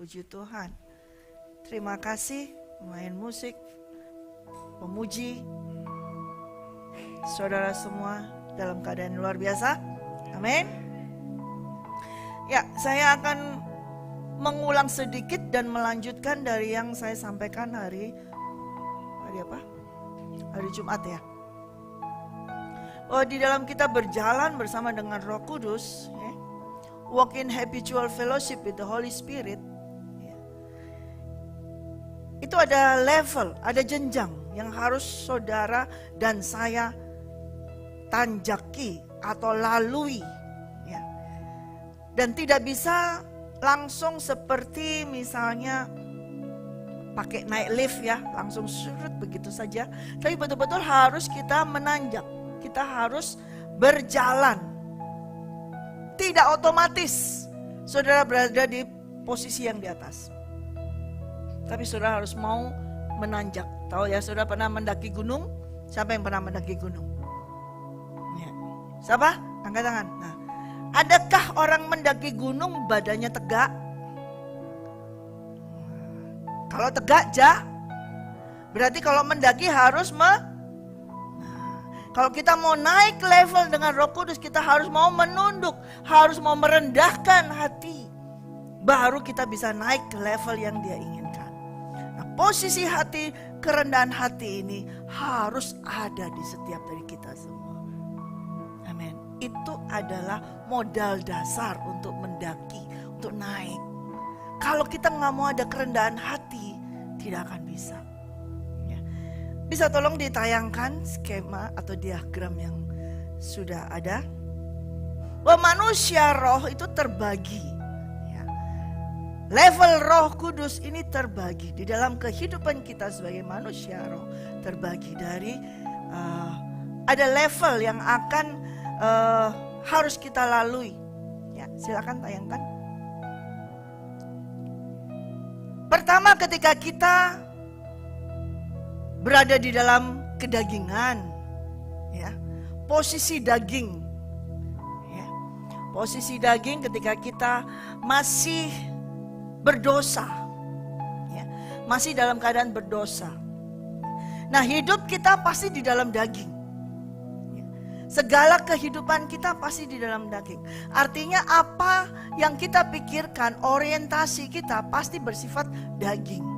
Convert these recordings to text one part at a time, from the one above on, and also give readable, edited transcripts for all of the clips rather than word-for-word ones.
Puji Tuhan. Terima kasih main musik, pemuji, saudara semua dalam keadaan yang luar biasa. Amin. Ya, saya akan mengulang sedikit dan melanjutkan dari yang saya sampaikan hari apa? Hari Jumat ya. Oh, di dalam kita berjalan bersama dengan Roh Kudus, ya, walk in habitual fellowship with the Holy Spirit, ya, itu ada level, ada jenjang yang harus saudara dan saya tanjaki atau lalui, ya. Dan tidak bisa langsung seperti misalnya pakai naik lift ya, langsung surut begitu saja. Tapi betul-betul harus kita menanjak. Kita harus berjalan. Tidak otomatis saudara berada di posisi yang di atas. Tapi saudara harus mau menanjak. Tahu ya, saudara pernah mendaki gunung? Siapa yang pernah mendaki gunung? Ya. Siapa? Angkat tangan. Nah, adakah orang mendaki gunung badannya tegak? Kalau tegak, berarti kalau mendaki harus kalau kita mau naik level dengan Roh Kudus, kita harus mau menunduk, harus mau merendahkan hati. Baru kita bisa naik ke level yang Dia inginkan. Nah, posisi hati, kerendahan hati ini harus ada di setiap dari kita semua. Amin. Itu adalah modal dasar untuk mendaki, untuk naik. Kalau kita nggak mau ada kerendahan hati, tidak akan bisa. Bisa tolong ditayangkan skema atau diagram yang sudah ada. Bahwa manusia roh itu terbagi. Ya. Level Roh Kudus ini terbagi di dalam kehidupan kita sebagai manusia roh. Terbagi dari ada level yang akan harus kita lalui. Ya, silakan tayangkan. Pertama, ketika kita berada di dalam kedagingan, ya, posisi daging, ya, posisi daging ketika kita masih berdosa, ya, masih dalam keadaan berdosa. Nah, hidup kita pasti di dalam daging, ya. Segala kehidupan kita pasti di dalam daging. Artinya apa yang kita pikirkan, orientasi kita pasti bersifat daging.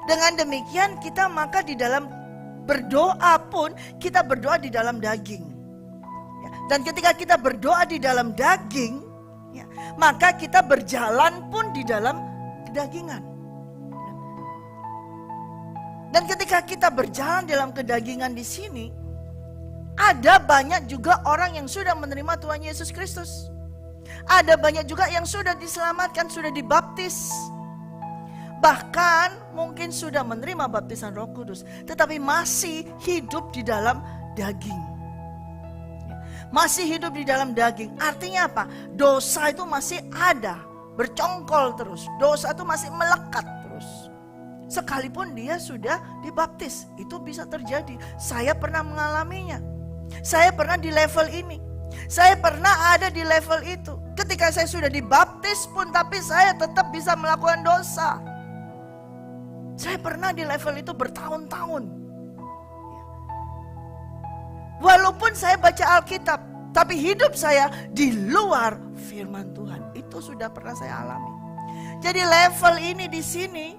Dengan demikian kita maka di dalam berdoa pun kita berdoa di dalam daging. Ya, dan ketika kita berdoa di dalam daging, ya, maka kita berjalan pun di dalam kedagingan. Ya. Dan ketika kita berjalan dalam kedagingan di sini, ada banyak juga orang yang sudah menerima Tuhan Yesus Kristus. Ada banyak juga yang sudah diselamatkan, sudah dibaptis. Bahkan mungkin sudah menerima baptisan Roh Kudus, tetapi masih hidup di dalam daging. Masih hidup di dalam daging. Artinya apa? Dosa itu masih ada, bercongkol terus. Dosa itu masih melekat terus. Sekalipun dia sudah dibaptis, itu bisa terjadi. Saya pernah mengalaminya. Saya pernah di level ini. Saya pernah ada di level itu. Ketika saya sudah dibaptis pun, tapi saya tetap bisa melakukan dosa. Saya pernah di level itu bertahun-tahun. Walaupun saya baca Alkitab, tapi hidup saya di luar firman Tuhan. Itu sudah pernah saya alami. Jadi level ini di sini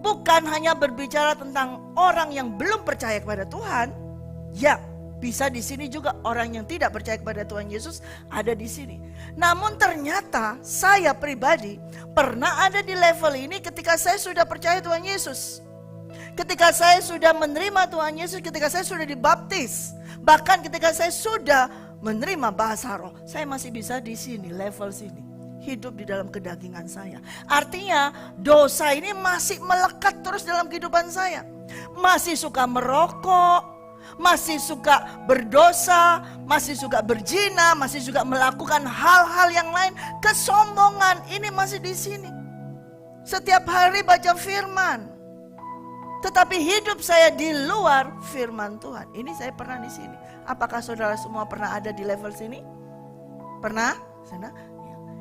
bukan hanya berbicara tentang orang yang belum percaya kepada Tuhan. Ya, bisa di sini juga orang yang tidak percaya kepada Tuhan Yesus ada di sini. Namun ternyata saya pribadi pernah ada di level ini ketika saya sudah percaya Tuhan Yesus. Ketika saya sudah menerima Tuhan Yesus, ketika saya sudah dibaptis. Bahkan ketika saya sudah menerima bahasa roh, saya masih bisa di sini, level sini. Hidup di dalam kedagingan saya. Artinya dosa ini masih melekat terus dalam kehidupan saya. Masih suka merokok, masih suka berdosa, masih suka berzina, masih suka melakukan hal-hal yang lain. Kesombongan ini masih di sini. Setiap hari baca firman, tetapi hidup saya di luar firman Tuhan. Ini saya pernah di sini. Apakah saudara semua pernah ada di level sini? Pernah? Sana?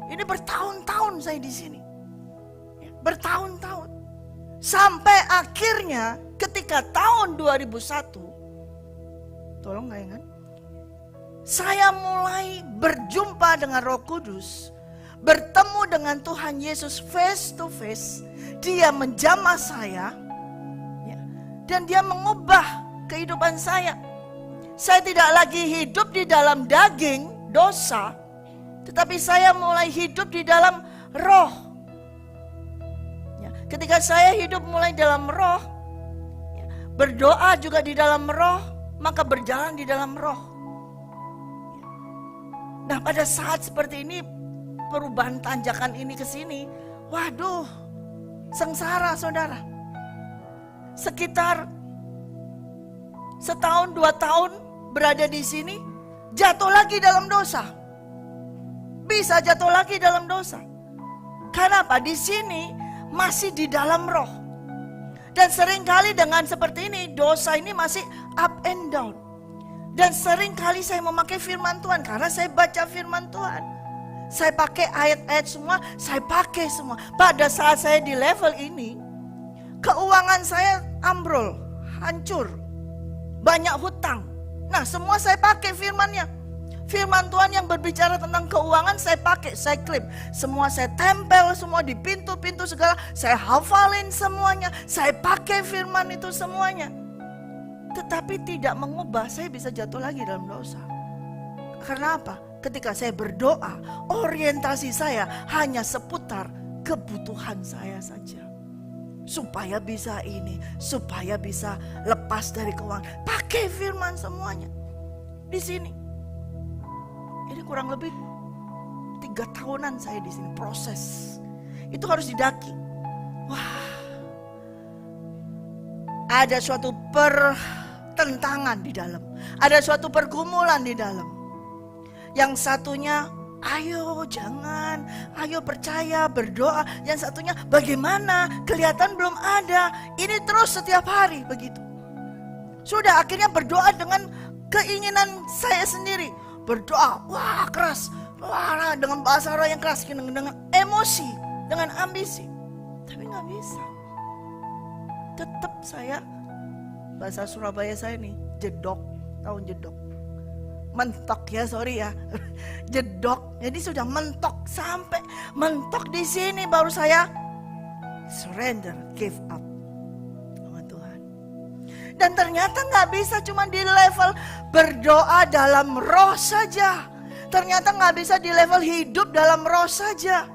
Ini bertahun-tahun saya di sini. bertahun-tahun. Sampai akhirnya ketika tahun 2001, tolong gak ingat, saya mulai berjumpa dengan Roh Kudus, bertemu dengan Tuhan Yesus face to face. Dia menjamah saya, ya, dan dia mengubah kehidupan saya. Saya tidak lagi hidup di dalam daging, dosa, tetapi saya mulai hidup di dalam roh. Ya, ketika saya hidup mulai dalam roh, ya, berdoa juga di dalam roh, maka berjalan di dalam roh. Ya. Nah, pada saat seperti ini, perubahan tanjakan ini ke sini, waduh, sengsara saudara. Sekitar setahun 2 tahun berada di sini, jatuh lagi dalam dosa. Bisa jatuh lagi dalam dosa. Kenapa? Di sini masih di dalam roh. Dan seringkali dengan seperti ini, dosa ini masih up and down. Dan seringkali saya memakai firman Tuhan karena saya baca firman Tuhan. Saya pakai ayat-ayat semua, saya pakai semua. Pada saat saya di level ini, keuangan saya ambrol, hancur, banyak hutang. Nah, semua saya pakai firman-Nya. Firman Tuhan yang berbicara tentang keuangan saya pakai, saya klip. Semua saya tempel, semua di pintu-pintu segala. Saya hafalin semuanya, saya pakai firman itu semuanya. Tetapi tidak mengubah, saya bisa jatuh lagi dalam dosa. Karena apa? Ketika saya berdoa, orientasi saya hanya seputar kebutuhan saya saja. Supaya bisa ini, supaya bisa lepas dari keuangan. Pakai firman semuanya. Di sini. Ini kurang lebih 3 tahunan saya di sini proses. Itu harus didaki. Wah. Ada suatu pertentangan di dalam. Ada suatu pergumulan di dalam. Yang satunya, ayo jangan, ayo percaya, berdoa. Yang satunya, bagaimana, kelihatan belum ada. Ini terus setiap hari begitu. Sudah akhirnya berdoa dengan keinginan saya sendiri. Berdoa, wah keras, wah dengan bahasa roh yang keras, dengan emosi, dengan ambisi. Tapi gak bisa. Tetap saya, bahasa Surabaya saya nih, jedok, tahun jedok. Mentok ya, sorry ya, jedok. Jadi sudah mentok, sampai mentok di sini baru saya surrender, give up sama Tuhan. Dan ternyata nggak bisa cuma di level berdoa dalam roh saja. Ternyata nggak bisa di level hidup dalam roh saja.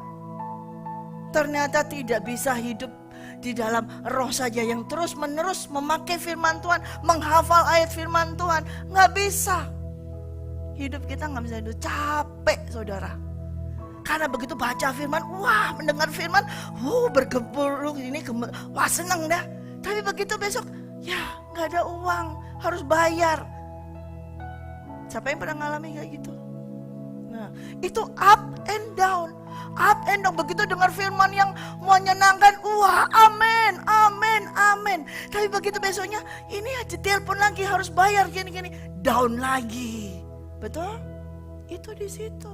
Ternyata tidak bisa hidup di dalam roh saja yang terus menerus memakai firman Tuhan, menghafal ayat firman Tuhan. Nggak bisa. Hidup kita gak bisa hidup, capek saudara. Karena begitu baca firman, wah mendengar firman, bergeburuk ini, wah seneng dah. Tapi begitu besok, ya gak ada uang, harus bayar. Siapa yang pernah ngalami kayak gitu? Nah, itu up and down. Up and down, begitu dengar firman yang menyenangkan, wah amin, amin, amin. Tapi begitu besoknya, ini aja telepon lagi harus bayar gini-gini, down lagi. Betul? Itu di situ.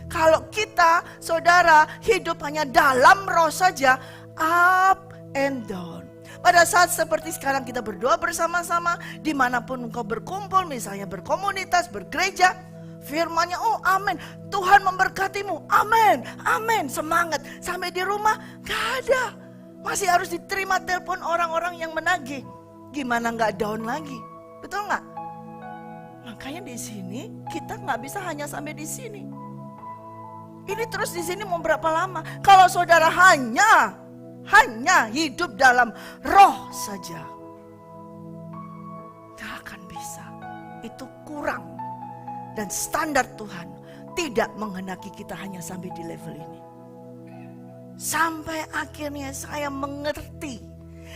Kalau kita, saudara, hidup hanya dalam roh saja, up and down. Pada saat seperti sekarang kita berdoa bersama-sama, dimanapun engkau berkumpul, misalnya berkomunitas, bergereja, firman-Nya, oh amin, Tuhan memberkatimu, amin, amin, semangat. Sampai di rumah, gak ada. Masih harus diterima telepon orang-orang yang menagih. Gimana gak down lagi? Betul gak? Makanya di sini kita nggak bisa hanya sampai di sini. Ini terus di sini mau berapa lama? Kalau saudara hanya hidup dalam roh saja, nggak akan bisa. Itu kurang. Dan standar Tuhan tidak menghendaki kita hanya sampai di level ini. Sampai akhirnya saya mengerti,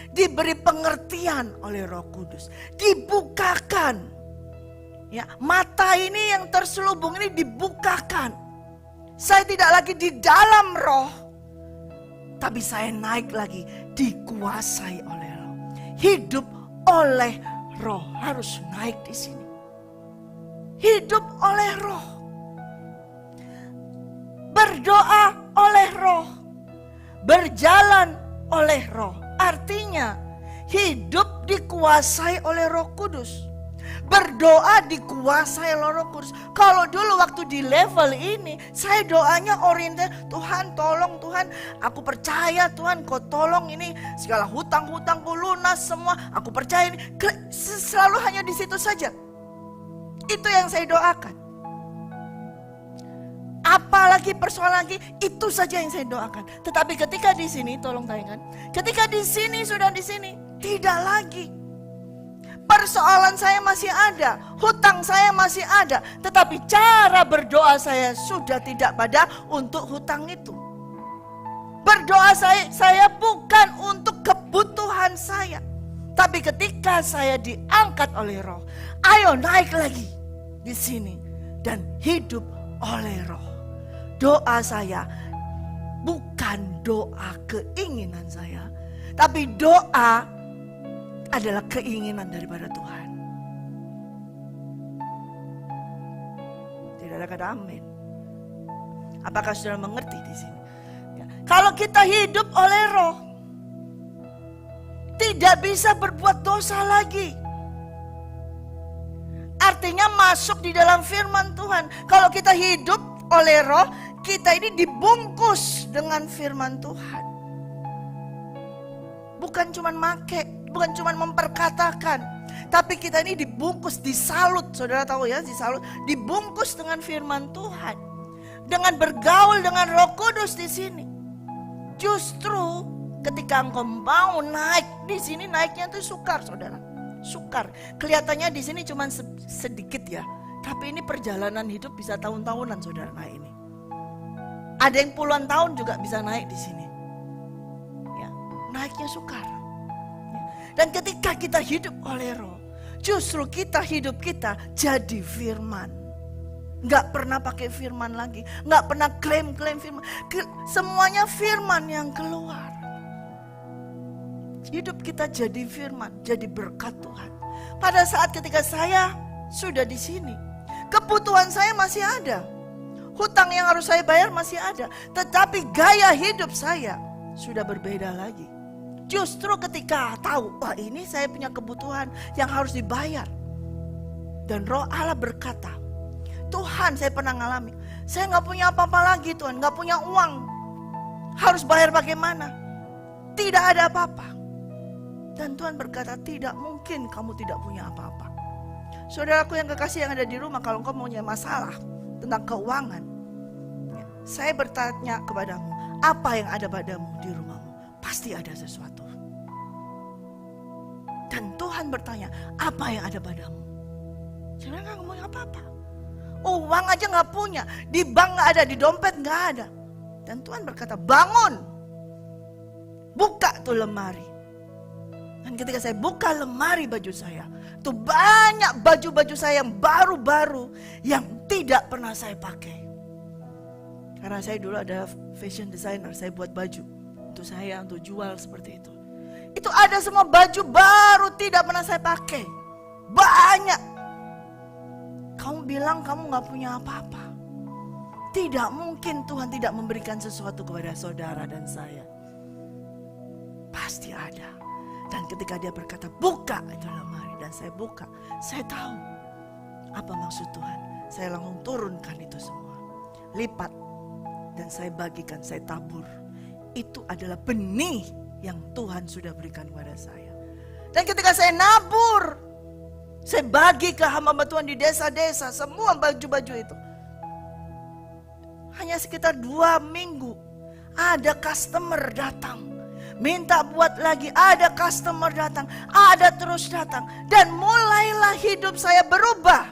diberi pengertian oleh Roh Kudus, dibukakan. Ya, mata ini yang terselubung ini dibukakan. Saya tidak lagi di dalam roh, tapi saya naik lagi, dikuasai oleh roh. Hidup oleh roh, harus naik di sini. Hidup oleh roh. Berdoa oleh roh. Berjalan oleh Roh. Artinya hidup dikuasai oleh Roh Kudus. Berdoa dikuasai oleh Roh Kudus. Kalau dulu waktu di level ini, saya doanya orientir, Tuhan tolong, Tuhan aku percaya, Tuhan kau tolong ini segala hutang-hutangku lunas semua, aku percaya ini. Selalu hanya di situ saja. Itu yang saya doakan. Apalagi persoalan lagi, itu saja yang saya doakan. Tetapi ketika di sini, tolong tayangkan. Ketika di sini sudah di sini, tidak lagi. Persoalan saya masih ada, hutang saya masih ada, tetapi cara berdoa saya sudah tidak pada untuk hutang itu. Berdoa saya bukan untuk kebutuhan saya, tapi ketika saya diangkat oleh Roh, ayo naik lagi di sini dan hidup oleh Roh. Doa saya bukan doa keinginan saya, tapi doa adalah keinginan daripada Tuhan. Tidak ada kata amin. Apakah saudara mengerti di sini? Ya. Kalau kita hidup oleh Roh, tidak bisa berbuat dosa lagi. Artinya masuk di dalam firman Tuhan. Kalau kita hidup oleh Roh, kita ini dibungkus dengan firman Tuhan. Bukan cuma make, bukan cuma memperkatakan, tapi kita ini dibungkus, disalut. Saudara tahu ya, disalut, dibungkus dengan firman Tuhan. Dengan bergaul dengan Roh Kudus di sini. Justru ketika engkau mau naik di sini, naiknya itu sukar, saudara. Sukar. Kelihatannya di sini cuma sedikit ya, tapi ini perjalanan hidup bisa tahun-tahunan, saudara, naik ini. Ada yang puluhan tahun juga bisa naik di sini. Naiknya sukar. Dan ketika kita hidup oleh Roh, justru hidup kita jadi firman. Gak pernah pakai firman lagi, gak pernah klaim-klaim firman. Semuanya firman yang keluar. Hidup kita jadi firman, jadi berkat Tuhan. Pada saat ketika saya sudah di sini, kebutuhan saya masih ada, hutang yang harus saya bayar masih ada, tetapi gaya hidup saya sudah berbeda lagi. Justru ketika tahu, wah ini saya punya kebutuhan yang harus dibayar. Dan Roh Allah berkata, Tuhan saya pernah ngalami, saya gak punya apa-apa lagi Tuhan, gak punya uang. Harus bayar bagaimana? Tidak ada apa-apa. Dan Tuhan berkata, tidak mungkin kamu tidak punya apa-apa. Saudaraku yang kekasih yang ada di rumah, kalau engkau punya masalah tentang keuangan, saya bertanya kepadamu, apa yang ada padamu di rumahmu? Pasti ada sesuatu. Dan Tuhan bertanya, apa yang ada padamu? Saudara gak ngomong apa-apa. Uang aja gak punya, di bank gak ada, di dompet gak ada. Dan Tuhan berkata, bangun, buka tuh lemari. Dan ketika saya buka lemari baju saya, tuh banyak baju-baju saya yang baru-baru, yang tidak pernah saya pakai. Karena saya dulu ada fashion designer, saya buat baju untuk saya, untuk jual seperti itu. Itu ada semua baju baru tidak pernah saya pakai. Banyak. Kamu bilang kamu gak punya apa-apa. Tidak mungkin Tuhan tidak memberikan sesuatu kepada saudara dan saya. Pasti ada. Dan ketika dia berkata buka itu lemari, dan saya buka, saya tahu apa maksud Tuhan. Saya langsung turunkan itu semua, lipat, dan saya bagikan, saya tabur. Itu adalah benih yang Tuhan sudah berikan kepada saya. Dan ketika saya nabur, saya bagi ke hamba Tuhan di desa-desa, semua baju-baju itu. Hanya sekitar 2 minggu, ada customer datang. Minta buat lagi, ada customer datang, ada terus datang. Dan mulailah hidup saya berubah.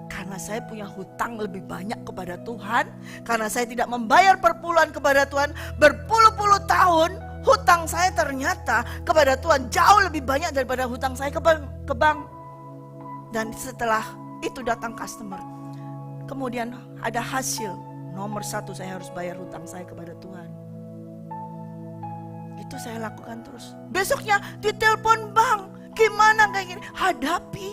Karena saya punya hutang lebih banyak kepada Tuhan. Karena saya tidak membayar perpuluhan kepada Tuhan. Berpuluh-puluh tahun hutang saya ternyata kepada Tuhan jauh lebih banyak daripada hutang saya ke bank. Dan setelah itu datang customer, kemudian ada hasil. Nomor 1 saya harus bayar hutang saya kepada Tuhan. Itu saya lakukan terus. Besoknya ditelepon bank, gimana kayak gini? Hadapi.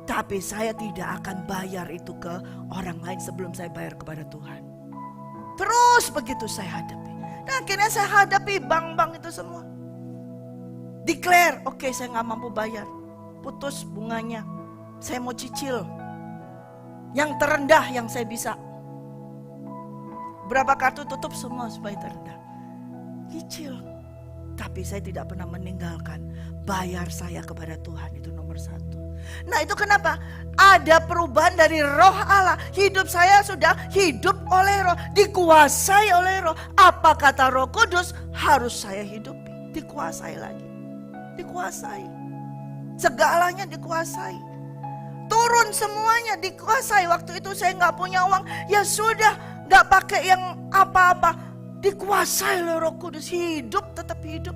Tapi saya tidak akan bayar itu ke orang lain sebelum saya bayar kepada Tuhan. Terus begitu saya hadapi. Dan akhirnya saya hadapi bank-bank itu semua. Declare, oke, saya nggak mampu bayar, putus bunganya, saya mau cicil yang terendah yang saya bisa. Berapa kartu tutup semua supaya terendah, cicil. Tapi saya tidak pernah meninggalkan bayar saya kepada Tuhan, itu nomor satu. Nah itu kenapa? Ada perubahan dari roh Allah. Hidup saya sudah hidup oleh roh, dikuasai oleh roh. Apa kata Roh Kudus? Harus saya hidupi, dikuasai lagi. Dikuasai, segalanya dikuasai, turun semuanya dikuasai. Waktu itu saya nggak punya uang, ya sudah, nggak pakai yang apa-apa, dikuasai oleh Roh Kudus. Hidup tetap hidup,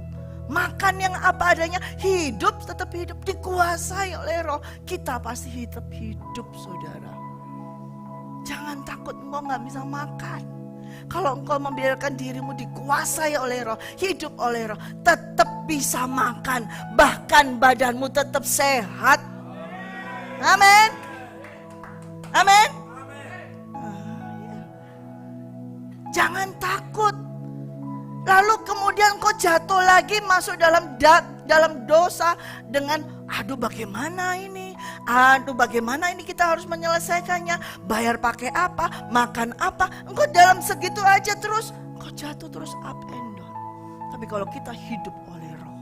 makan yang apa adanya, hidup tetap hidup, dikuasai oleh Roh. Kita pasti hidup saudara. Jangan takut engkau nggak bisa makan. Kalau engkau membiarkan dirimu dikuasai oleh roh, hidup oleh roh, tetap bisa makan. Bahkan badanmu tetap sehat. Amin. Amin. Jangan takut. Lalu kemudian kau jatuh lagi masuk dalam dosa dengan aduh bagaimana ini? Aduh bagaimana ini kita harus menyelesaikannya? Bayar pakai apa? Makan apa? Engkau dalam segitu aja terus, engkau jatuh terus up and down. Tapi kalau kita hidup oleh roh,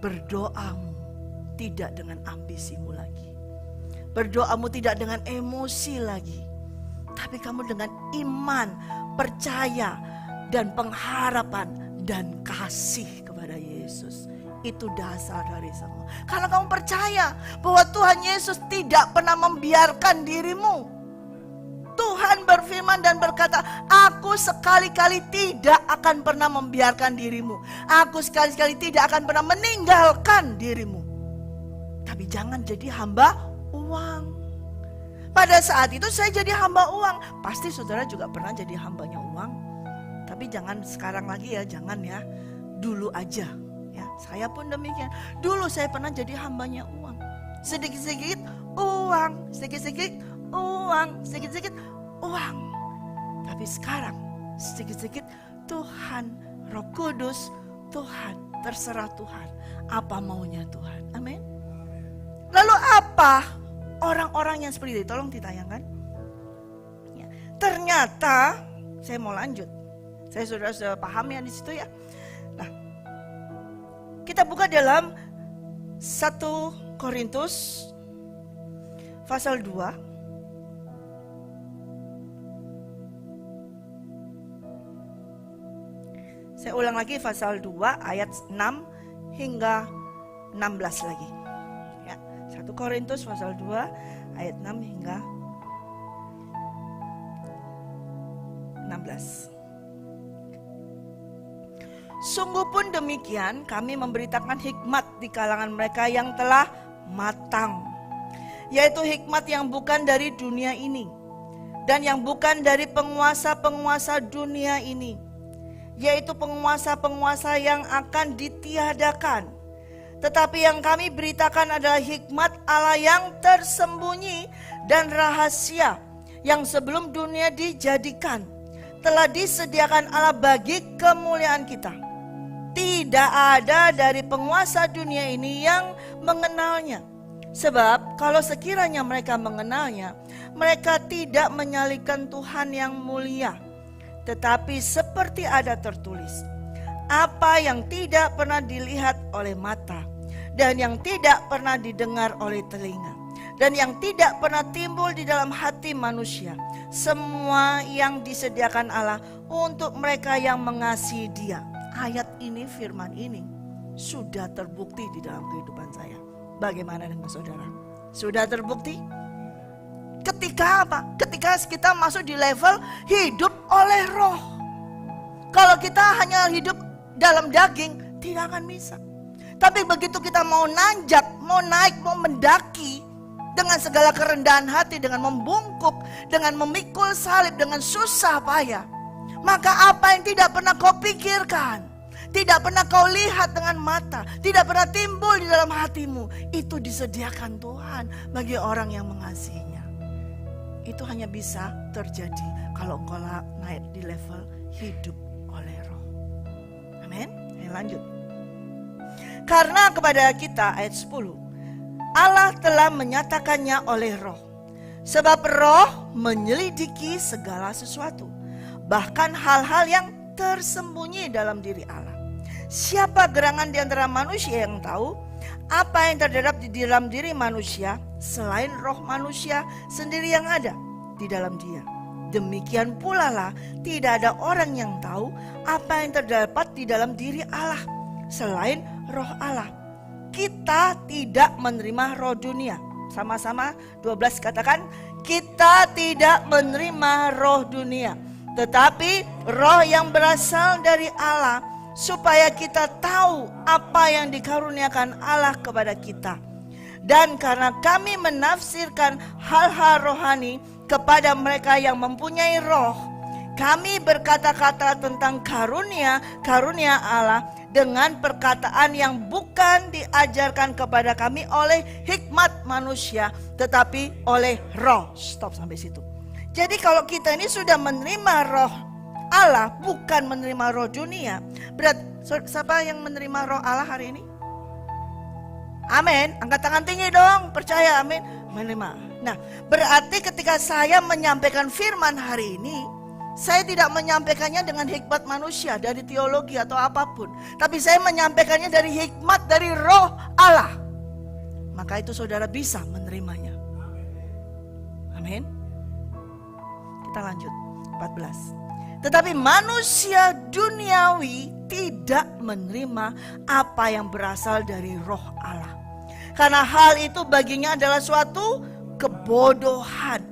berdoamu tidak dengan ambisimu lagi. Berdoamu tidak dengan emosi lagi. Tapi kamu dengan iman, percaya, dan pengharapan dan kasih kepada Yesus. Itu dasar dari semua. Karena kamu percaya bahwa Tuhan Yesus tidak pernah membiarkan dirimu. Tuhan berfirman dan berkata, aku sekali-kali tidak akan pernah membiarkan dirimu. Aku sekali-kali tidak akan pernah meninggalkan dirimu. Tapi jangan jadi hamba uang. Pada saat itu saya jadi hamba uang. Pasti saudara juga pernah jadi hambanya uang. Tapi jangan sekarang lagi ya, jangan ya. Dulu aja. Ya, saya pun demikian. Dulu saya pernah jadi hambanya uang. Sedikit-sedikit uang, sedikit-sedikit uang, sedikit-sedikit uang. Tapi sekarang sedikit-sedikit Tuhan, Roh Kudus, Tuhan, terserah Tuhan. Apa maunya Tuhan? Amin. Lalu apa orang-orang yang seperti itu? Tolong ditayangkan. Ya, ternyata saya mau lanjut. Saya sudah paham ya di situ ya. Nah, kita buka dalam 1 Korintus pasal 2. Saya ulang lagi pasal 2 ayat 6 hingga 16 lagi. Ya, 1 Korintus pasal 2 ayat 6 hingga 16. Sungguh pun demikian, kami memberitakan hikmat di kalangan mereka yang telah matang, yaitu hikmat yang bukan dari dunia ini, dan yang bukan dari penguasa-penguasa dunia ini, yaitu penguasa-penguasa yang akan ditiadakan. Tetapi yang kami beritakan adalah hikmat Allah yang tersembunyi dan rahasia, yang sebelum dunia dijadikan, telah disediakan Allah bagi kemuliaan kita. Tidak ada dari penguasa dunia ini yang mengenalnya. Sebab kalau sekiranya mereka mengenalnya, mereka tidak menyalibkan Tuhan yang mulia. Tetapi seperti ada tertulis, apa yang tidak pernah dilihat oleh mata, dan yang tidak pernah didengar oleh telinga, dan yang tidak pernah timbul di dalam hati manusia, semua yang disediakan Allah untuk mereka yang mengasihi Dia. Ayat ini, firman ini sudah terbukti di dalam kehidupan saya. Bagaimana dengan saudara? Sudah terbukti? Ketika apa? Ketika kita masuk di level hidup oleh roh. Kalau kita hanya hidup dalam daging, tidak akan bisa. Tapi begitu kita mau nanjak, mau naik, mau mendaki, dengan segala kerendahan hati, dengan membungkuk, dengan memikul salib, dengan susah payah, maka apa yang tidak pernah kau pikirkan, tidak pernah kau lihat dengan mata, tidak pernah timbul di dalam hatimu, itu disediakan Tuhan bagi orang yang mengasihinya. Itu hanya bisa terjadi kalau engkau naik di level hidup oleh Amin. Lanjut. Karena kepada kita, ayat 10, Allah telah menyatakannya oleh roh. Sebab roh menyelidiki segala sesuatu, bahkan hal-hal yang tersembunyi dalam diri Allah. Siapa gerangan di antara manusia yang tahu apa yang terdapat di dalam diri manusia selain roh manusia sendiri yang ada di dalam dia? Demikian pula lah tidak ada orang yang tahu apa yang terdapat di dalam diri Allah selain roh Allah. Kita tidak menerima roh dunia. Sama-sama 12 katakan, kita tidak menerima roh dunia, tetapi roh yang berasal dari Allah, supaya kita tahu apa yang dikaruniakan Allah kepada kita. Dan karena kami menafsirkan hal-hal rohani kepada mereka yang mempunyai roh, kami berkata-kata tentang karunia Allah dengan perkataan yang bukan diajarkan kepada kami oleh hikmat manusia, tetapi oleh roh. Stop sampai situ. Jadi kalau kita ini sudah menerima roh Allah, bukan menerima roh dunia. Berarti siapa yang menerima roh Allah hari ini? Amin. Angkat tangan tinggi dong, percaya, amin. Menerima. Nah, berarti ketika saya menyampaikan firman hari ini, saya tidak menyampaikannya dengan hikmat manusia dari teologi atau apapun, tapi saya menyampaikannya dari hikmat dari roh Allah. Maka itu saudara bisa menerimanya. Amin. Kita lanjut 14. Tetapi manusia duniawi tidak menerima apa yang berasal dari roh Allah, karena hal itu baginya adalah suatu kebodohan,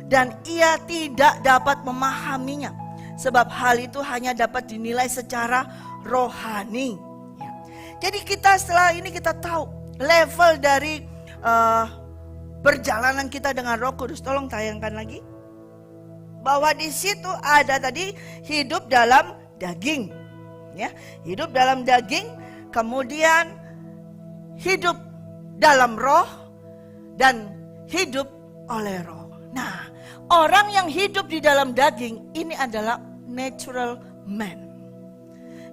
dan ia tidak dapat memahaminya, sebab hal itu hanya dapat dinilai secara rohani. Jadi kita setelah ini kita tahu level dari perjalanan kita dengan Roh Kudus. Tolong tayangkan lagi. Bahwa di situ ada tadi hidup dalam daging, ya, hidup dalam daging, kemudian hidup dalam roh dan hidup oleh roh. Nah, orang yang hidup di dalam daging ini adalah natural man,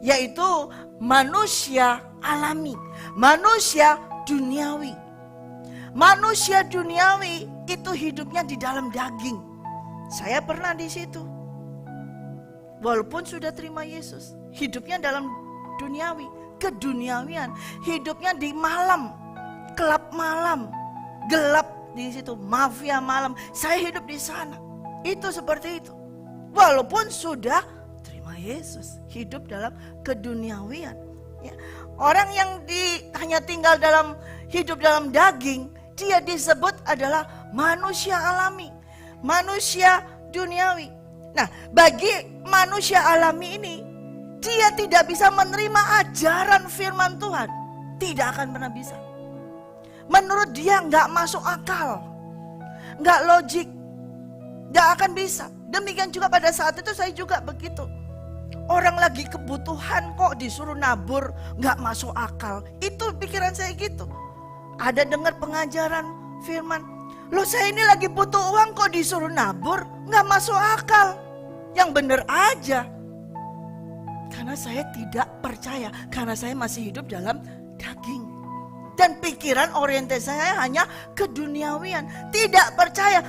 yaitu manusia alami, manusia duniawi. Manusia duniawi itu hidupnya di dalam daging. Saya pernah di situ. Walaupun sudah terima Yesus, hidupnya dalam duniawi, keduniawian, hidupnya di malam, kelab malam, gelap di situ, mafia malam. Saya hidup di sana. Itu seperti itu. Walaupun sudah terima Yesus, hidup dalam keduniawian. Ya. Orang yang hanya tinggal hidup dalam daging, dia disebut adalah manusia alami, manusia duniawi. Nah, bagi manusia alami ini, dia tidak bisa menerima ajaran firman Tuhan. Tidak akan pernah bisa. Menurut dia nggak masuk akal, nggak logik, nggak akan bisa. Demikian juga pada saat itu saya juga begitu. Orang lagi kebutuhan kok disuruh nabur, nggak masuk akal. Itu pikiran saya gitu. Ada dengar pengajaran firman, loh saya ini lagi butuh uang kok disuruh nabur, nggak masuk akal. Yang benar aja. Karena saya tidak percaya, karena saya masih hidup dalam daging. Dan pikiran orientasi saya hanya keduniawian. Tidak percaya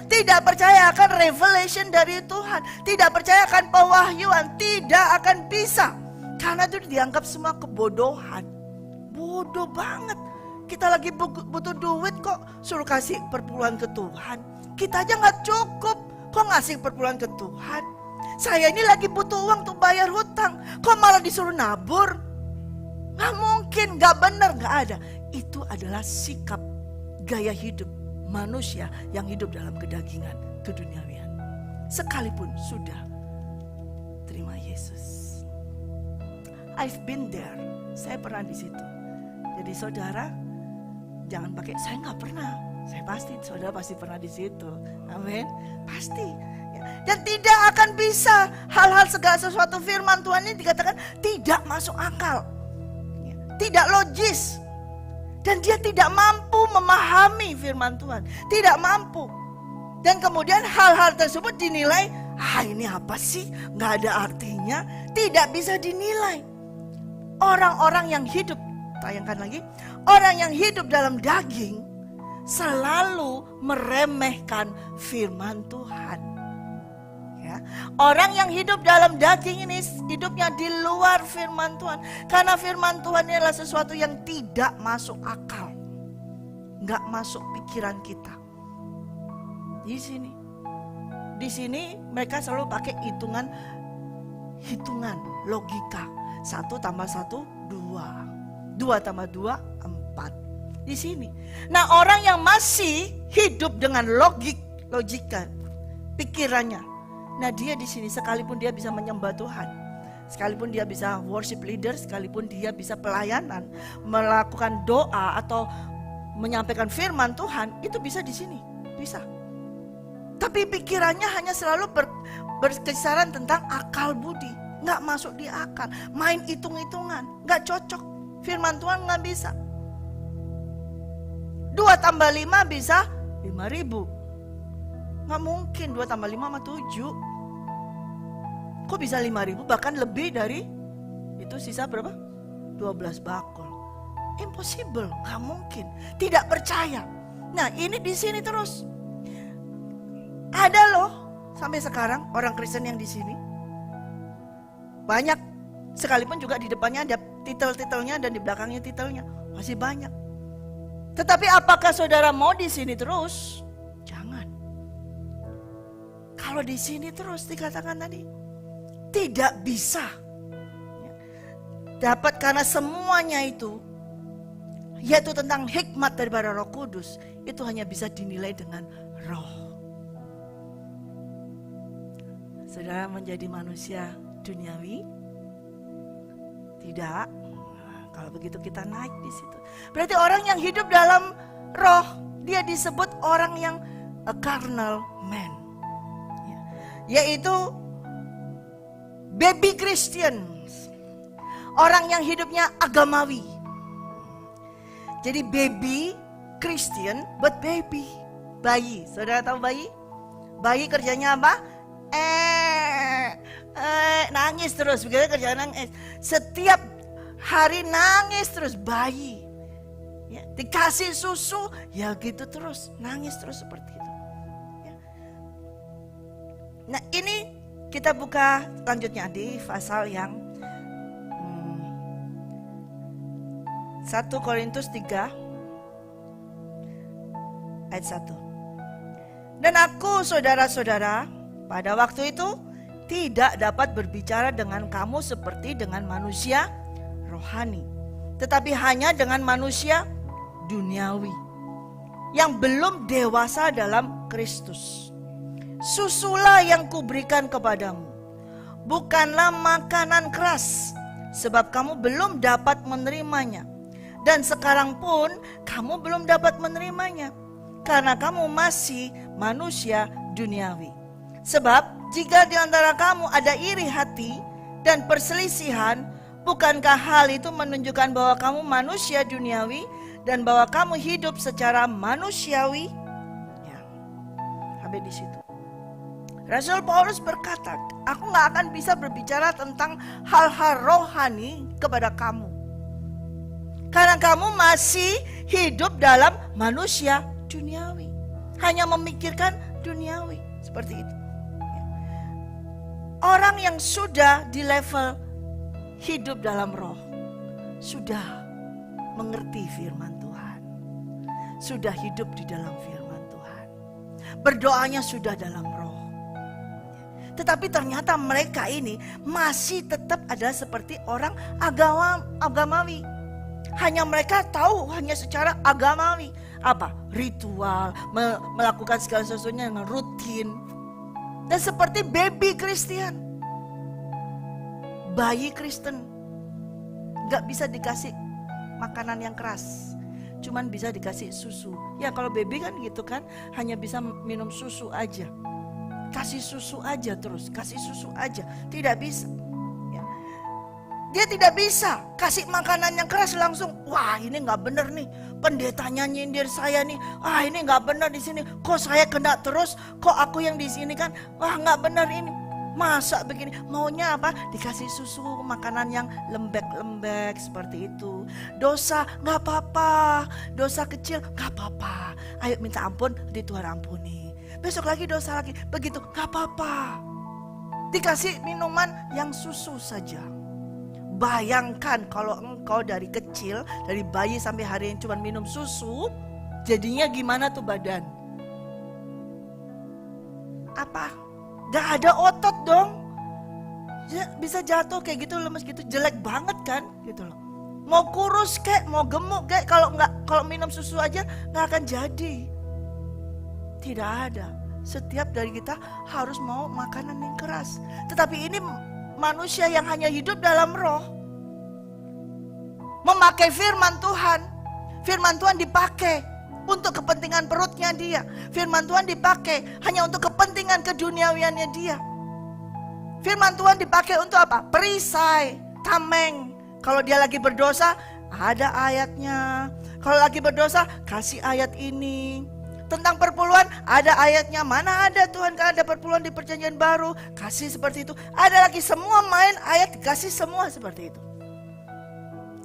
akan revelation dari Tuhan. Tidak percaya akan pewahyuan. Tidak akan bisa. Karena itu dianggap semua kebodohan. Bodoh banget. Kita lagi butuh duit kok suruh kasih perpuluhan ke Tuhan. Kita aja gak cukup, kok ngasih perpuluhan ke Tuhan. Saya ini lagi butuh uang untuk bayar hutang, kok malah disuruh nabur. Gak mungkin, gak benar, gak ada. Itu adalah sikap gaya hidup manusia yang hidup dalam kedagingan, keduniawian. Sekalipun sudah terima Yesus. I've been there. Saya pernah di situ. Jadi saudara, jangan pakai saya nggak pernah. Saya pasti, saudara pasti pernah di situ. Amin. Pasti. Dan tidak akan bisa hal-hal segala sesuatu firman Tuhan ini dikatakan tidak masuk akal. Tidak logis. Dan dia tidak mampu memahami firman Tuhan. Tidak mampu. Dan kemudian hal-hal tersebut dinilai, ini apa sih? Gak ada artinya. Tidak bisa dinilai. orang-orang yang hidup, tayangkan lagi, orang yang hidup dalam daging selalu meremehkan firman Tuhan. Ya. Orang yang hidup dalam daging ini hidupnya di luar firman Tuhan. Karena firman Tuhan ini adalah sesuatu yang tidak masuk akal. Nggak masuk pikiran kita. Di sini mereka selalu pakai hitungan logika. 1 tambah 1, 2. 2 tambah 2, 4. Di sini. Nah, orang yang masih hidup dengan logika, pikirannya. Nah, dia di sini sekalipun dia bisa menyembah Tuhan, sekalipun dia bisa worship leader, sekalipun dia bisa pelayanan, melakukan doa atau menyampaikan firman Tuhan, itu bisa di sini, bisa. Tapi pikirannya hanya selalu berkisaran tentang akal budi. Nggak masuk di akal. Main hitung-hitungan. Nggak cocok. Firman Tuhan nggak bisa. 2 tambah 5 bisa 5.000. Nggak mungkin 2 tambah 5 sama 7. Kok bisa 5.000? Bahkan lebih dari itu, sisa berapa? 12 bakul. Impossible. Nggak mungkin. Tidak percaya. Nah, ini di sini terus. Ada loh sampai sekarang orang Kristen yang di sini. Banyak, sekalipun juga di depannya ada titel-titelnya dan di belakangnya titelnya. Masih banyak. Tetapi apakah saudara mau di sini terus? Jangan. Kalau di sini terus dikatakan tadi, tidak bisa. Dapat karena semuanya itu, yaitu tentang hikmat daripada Roh Kudus, itu hanya bisa dinilai dengan roh. Saudara menjadi manusia duniawi? Tidak. Kalau begitu kita naik di situ. Berarti orang yang hidup dalam roh, dia disebut orang yang a carnal man. Yaitu baby Christians. Orang yang hidupnya agamawi. Jadi baby Christian but baby. Bayi. Saudara tahu bayi? Bayi kerjanya apa? Nangis terus, begitu kerjaan nangis. Setiap hari nangis terus, bayi. Ya, dikasih susu, ya gitu terus, nangis terus seperti itu. Ya. Nah, ini kita buka lanjutnya di pasal yang 1 Korintus 3 ayat 1. Dan aku, saudara-saudara, pada waktu itu tidak dapat berbicara dengan kamu seperti dengan manusia rohani, tetapi hanya dengan manusia duniawi yang belum dewasa dalam Kristus. Susulah yang kuberikan kepadamu, bukanlah makanan keras, sebab kamu belum dapat menerimanya. Dan sekarang pun kamu belum dapat menerimanya, karena kamu masih manusia duniawi. Sebab jika di antara kamu ada iri hati dan perselisihan, bukankah hal itu menunjukkan bahwa kamu manusia duniawi dan bahwa kamu hidup secara manusiawi? Ya, sampai di situ. Rasul Paulus berkata, aku gak akan bisa berbicara tentang hal-hal rohani kepada kamu, karena kamu masih hidup dalam manusia duniawi, hanya memikirkan duniawi, seperti itu. Orang yang sudah di level hidup dalam roh, sudah mengerti firman Tuhan, sudah hidup di dalam firman Tuhan, berdoanya sudah dalam roh. Tetapi ternyata mereka ini masih tetap ada seperti orang agamawi. Hanya mereka tahu hanya secara agamawi. Apa? Ritual, melakukan segala sesuatunya dengan rutin. Dan seperti baby Kristen, bayi Kristen, gak bisa dikasih makanan yang keras, cuman bisa dikasih susu. Ya kalau baby kan gitu kan, hanya bisa minum susu aja, kasih susu aja terus, kasih susu aja, tidak bisa. Ya. Dia tidak bisa kasih makanan yang keras langsung. Wah ini gak bener nih, pendetanya nyindir saya nih. Ah ini nggak benar di sini. Kok saya kena terus? Kok aku yang di sini kan? Wah nggak benar ini. Masak begini, maunya apa? Dikasih susu, makanan yang lembek-lembek seperti itu. Dosa gak apa-apa, dosa kecil gak apa-apa. Ayo minta ampun, di Tuhan ampuni. Besok lagi dosa lagi, begitu gak apa-apa. Dikasih minuman yang susu saja. Bayangkan kalau engkau dari kecil, dari bayi sampai hari ini cuma minum susu, jadinya gimana tuh badan? Apa? Gak ada otot dong. Bisa jatuh kayak gitu, lemes gitu, jelek banget kan gitu loh. Mau kurus kek, mau gemuk kek, kalau minum susu aja gak akan jadi. Tidak ada. Setiap dari kita harus mau makanan yang keras. Tetapi ini manusia yang hanya hidup dalam roh, memakai firman Tuhan. Firman Tuhan dipakai untuk kepentingan perutnya dia. Firman Tuhan dipakai hanya untuk kepentingan keduniawiannya dia. Firman Tuhan dipakai untuk apa? Perisai, tameng. Kalau dia lagi berdosa, ada ayatnya. Kalau lagi berdosa, kasih ayat ini. Tentang perpuluhan, ada ayatnya. Mana ada Tuhan gak ada perpuluhan di perjanjian baru? Kasih seperti itu. Ada lagi, semua main ayat, kasih semua seperti itu.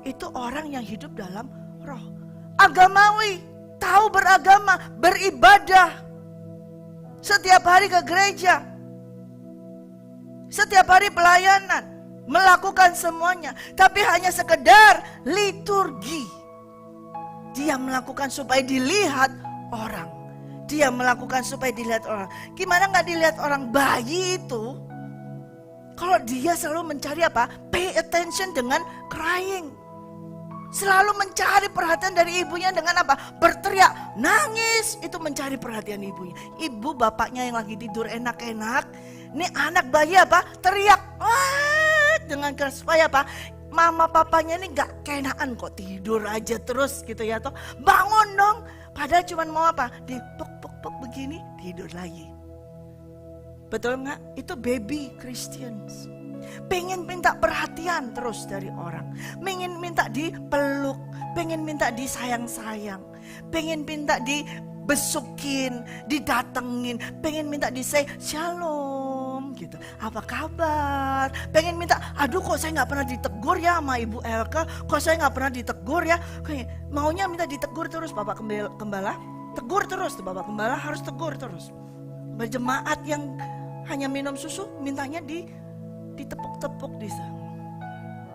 Itu orang yang hidup dalam roh. Agamawi, tahu beragama, beribadah. Setiap hari ke gereja. Setiap hari pelayanan. Melakukan semuanya. Tapi hanya sekedar liturgi. Dia melakukan supaya dilihat orang. Dia melakukan supaya dilihat orang. Gimana gak dilihat orang? Bayi itu, kalau dia selalu mencari apa? Pay attention dengan crying. Selalu mencari perhatian dari ibunya dengan apa? Berteriak, nangis. Itu mencari perhatian ibunya. Ibu bapaknya yang lagi tidur enak-enak. Ini anak bayi apa? Teriak. Wah, dengan keras. Supaya apa? Mama papanya ini gak keenaan kok tidur aja terus gitu ya. Toh bangun dong. Padahal cuma mau apa? Dipuk-puk-puk begini, tidur lagi. Betul gak? Itu baby Christians. Pengen minta perhatian terus dari orang. Pengen minta dipeluk. Pengen minta disayang-sayang. Pengen minta dibesukin, didatengin. Pengen minta di-say shalom gitu. Apa kabar? Pengen minta, aduh kok saya gak pernah ditegur ya sama Ibu Elka. Kok saya gak pernah ditegur ya. Maunya minta ditegur terus Bapak Gembala. Tegur terus tuh Bapak Gembala, harus tegur terus. Berjemaat yang hanya minum susu, mintanya ditepuk-tepuk di sana.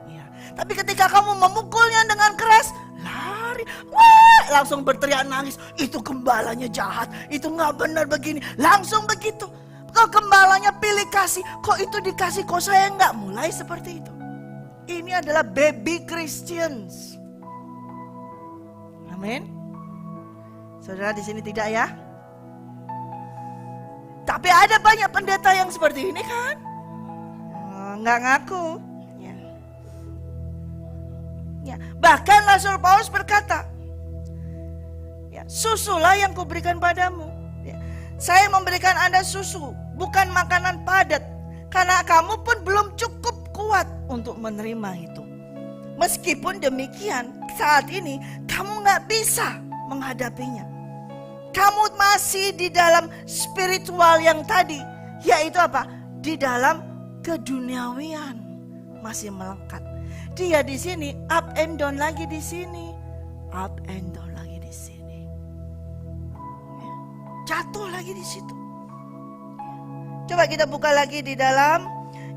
Ya. Tapi ketika kamu memukulnya dengan keras, lari, wah, langsung berteriak nangis. Itu gembalanya jahat, itu gak benar begini. Langsung begitu. Kok gembalanya pilih kasih, kok itu dikasih, kok saya gak? Mulai seperti itu. Ini adalah baby Christians. Amin. Saudara di sini tidak ya? Tapi ada banyak pendeta yang seperti ini kan? Nggak ngaku. Ya. Bahkan Rasul Paulus berkata, ya, susulah yang kuberikan padamu. Ya. Saya memberikan Anda susu, bukan makanan padat. Karena kamu pun belum cukup kuat untuk menerima itu. Meskipun demikian, saat ini kamu nggak bisa menghadapinya. Kamu masih di dalam spiritual yang tadi, yaitu apa? Di dalam keduniawian masih melekat. Dia di sini up and down lagi di sini, up and down lagi di sini. Jatuh lagi di situ. Coba kita buka lagi di dalam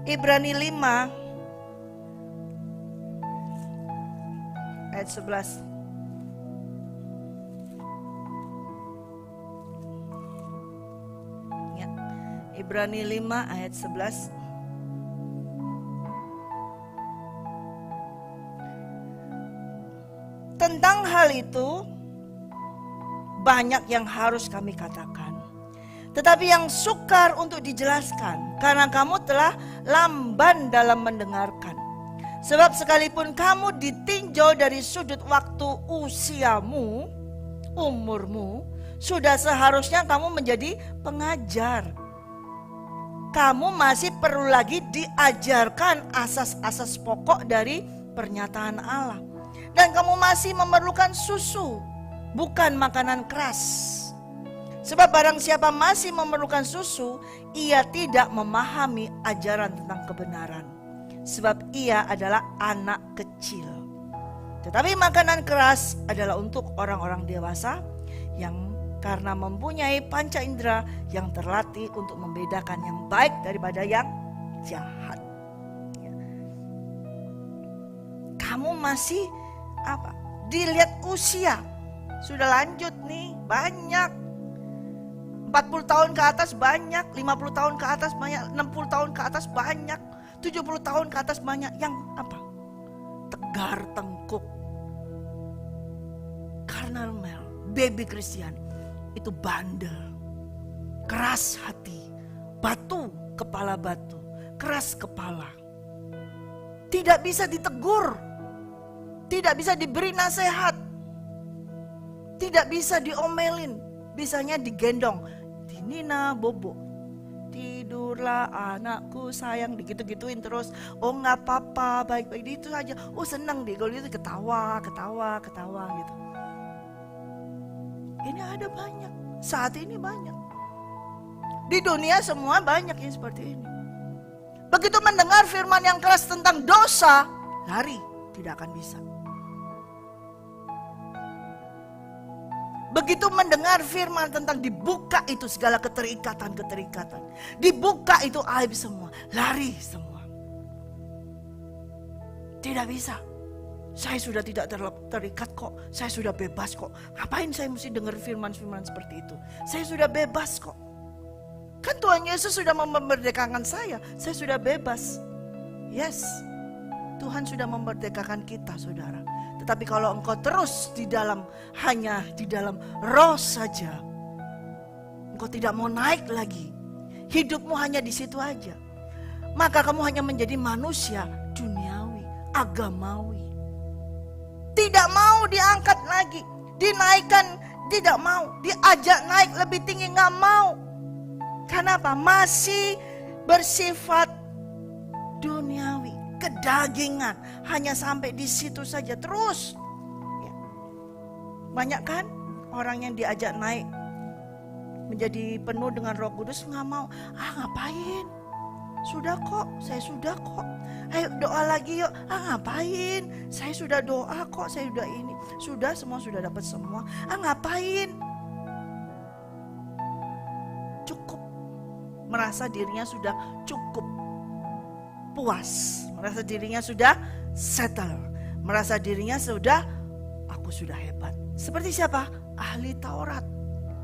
Ibrani 5 ayat 11. Ibrani 5 ayat 11. Tentang hal itu banyak yang harus kami katakan. Tetapi yang sukar untuk dijelaskan karena kamu telah lamban dalam mendengarkan. Sebab sekalipun kamu ditinjau dari sudut waktu usiamu, umurmu, sudah seharusnya kamu menjadi pengajar. Kamu masih perlu lagi diajarkan asas-asas pokok dari pernyataan Allah. Dan kamu masih memerlukan susu, bukan makanan keras. Sebab barang siapa masih memerlukan susu, ia tidak memahami ajaran tentang kebenaran. Sebab ia adalah anak kecil. Tetapi makanan keras adalah untuk orang-orang dewasa yang karena mempunyai panca indera yang terlatih untuk membedakan yang baik daripada yang jahat. Kamu masih dilihat usia. Sudah lanjut nih, banyak. 40 tahun ke atas banyak, 50 tahun ke atas banyak, 60 tahun ke atas banyak, 70 tahun ke atas banyak. Yang tegar tengkuk. Carnal male, baby Christian, itu bandel, keras hati, batu, kepala batu, keras kepala. Tidak bisa ditegur, tidak bisa diberi nasihat, tidak bisa diomelin, bisanya digendong. Nina bobo, tidurlah anakku sayang, digitu-gituin terus. Oh nggak apa-apa, baik-baik itu aja. Oh senang deh kalau itu ketawa gitu. Ini ada banyak, saat ini banyak. Di dunia semua banyak yang seperti ini. Begitu mendengar firman yang keras tentang dosa, lari, tidak akan bisa. Begitu mendengar firman tentang dibuka itu segala keterikatan. Dibuka itu aib semua, lari semua. Tidak bisa. Saya sudah tidak terikat kok, saya sudah bebas kok. Ngapain saya mesti dengar firman-firman seperti itu? Saya sudah bebas kok. Kan Tuhan Yesus sudah memerdekakan saya sudah bebas. Yes, Tuhan sudah memerdekakan kita saudara. Tetapi kalau engkau terus hanya di dalam roh saja, engkau tidak mau naik lagi, hidupmu hanya di situ aja, maka kamu hanya menjadi manusia duniawi, agamawi. Tidak mau diangkat lagi, dinaikkan tidak mau, diajak naik lebih tinggi nggak mau. Kenapa? Masih bersifat duniawi, kedagingan, hanya sampai di situ saja terus. Banyak kan orang yang diajak naik menjadi penuh dengan Roh Kudus nggak mau. Ngapain? Sudah kok, saya sudah kok. Ayo doa lagi yuk. Ngapain? Saya sudah doa kok, saya sudah ini. Sudah semua sudah dapat semua. Ngapain? Cukup. Merasa dirinya sudah cukup. Puas, merasa dirinya sudah settle, merasa dirinya sudah, aku sudah hebat. Seperti siapa? Ahli Taurat,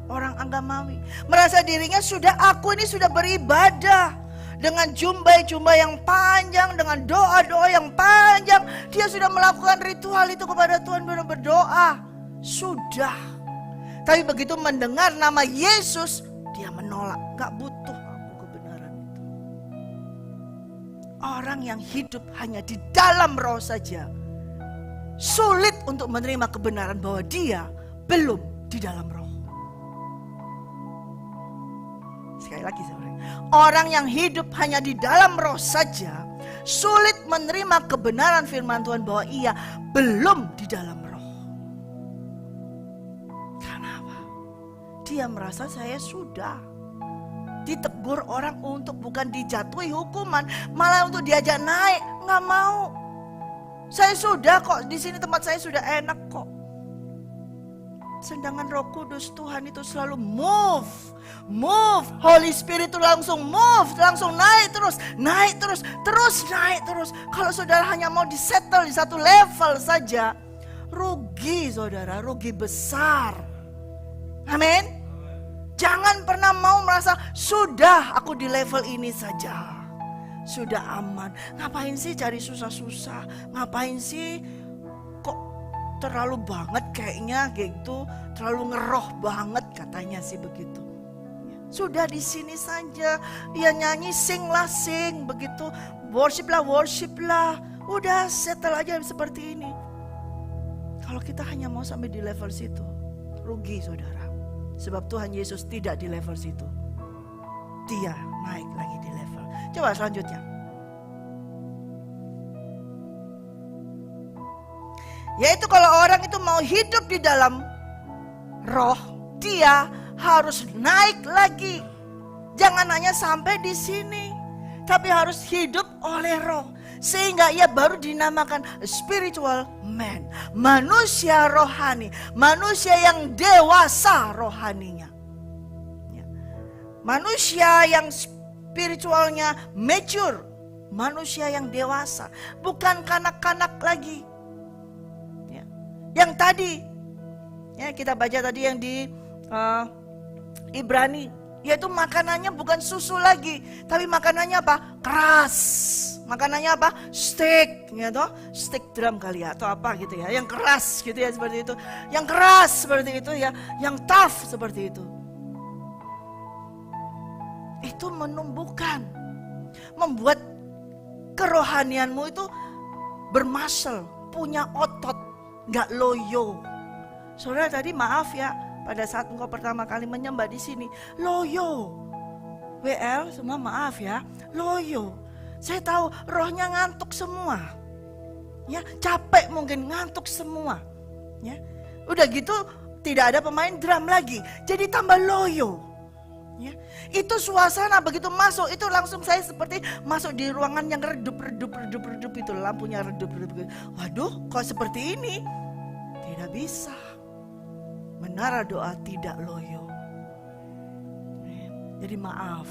orang agamawi. Merasa dirinya sudah, aku ini sudah beribadah dengan jumbai-jumbai yang panjang, dengan doa-doa yang panjang. Dia sudah melakukan ritual itu kepada Tuhan, berdoa. Sudah. Tapi begitu mendengar nama Yesus, dia menolak, gak butuh. Orang yang hidup hanya di dalam roh saja, sulit untuk menerima kebenaran bahwa dia belum di dalam roh. Sekali lagi saudara, orang yang hidup hanya di dalam roh saja, sulit menerima kebenaran firman Tuhan bahwa ia belum di dalam roh. Kenapa? Dia merasa saya sudah. Ditegur orang untuk bukan dijatuhi hukuman, malah untuk diajak naik, nggak mau. Saya sudah kok, di sini tempat saya sudah enak kok. Sedangkan Roh Kudus Tuhan itu selalu move. Holy Spirit itu langsung move, langsung naik terus, naik terus. Kalau saudara hanya mau disettle di satu level saja, rugi saudara, rugi besar. Amin. Jangan pernah mau merasa sudah aku di level ini saja, sudah aman. Ngapain sih cari susah-susah? Ngapain sih kok terlalu banget kayaknya gitu, terlalu ngeroh banget katanya sih begitu. Sudah di sini saja, dia nyanyi sing begitu, worship lah. Udah settle aja seperti ini. Kalau kita hanya mau sampai di level situ, rugi saudara. Sebab Tuhan Yesus tidak di level situ. Dia naik lagi di level. Coba selanjutnya. Yaitu kalau orang itu mau hidup di dalam roh, dia harus naik lagi. Jangan hanya sampai di sini, tapi harus hidup oleh roh. Sehingga ia baru dinamakan spiritual man. Manusia rohani. Manusia yang dewasa rohaninya. Manusia yang spiritualnya mature. Manusia yang dewasa. Bukan kanak-kanak lagi. Yang tadi, kita baca tadi yang di Ibrani. Yaitu makanannya bukan susu lagi, tapi makanannya apa? Keras. Makanannya apa? Steak, gitu. Steak drum kali ya, atau apa gitu ya. Yang keras gitu ya, seperti itu. Yang keras seperti itu ya, yang tough seperti itu. Itu menumbuhkan, membuat kerohanianmu itu bermuscle, punya otot, gak loyo. Saudara tadi maaf ya, pada saat engkau pertama kali menyembah di sini, loyo. WL semua maaf ya, loyo. Saya tahu rohnya ngantuk semua. Ya, capek mungkin ngantuk semua. Ya. Udah gitu tidak ada pemain drum lagi. Jadi tambah loyo. Ya. Itu suasana begitu masuk itu langsung saya seperti masuk di ruangan yang redup itu, lampunya redup. Waduh, kok seperti ini? Tidak bisa. Menara doa tidak loyo. Jadi maaf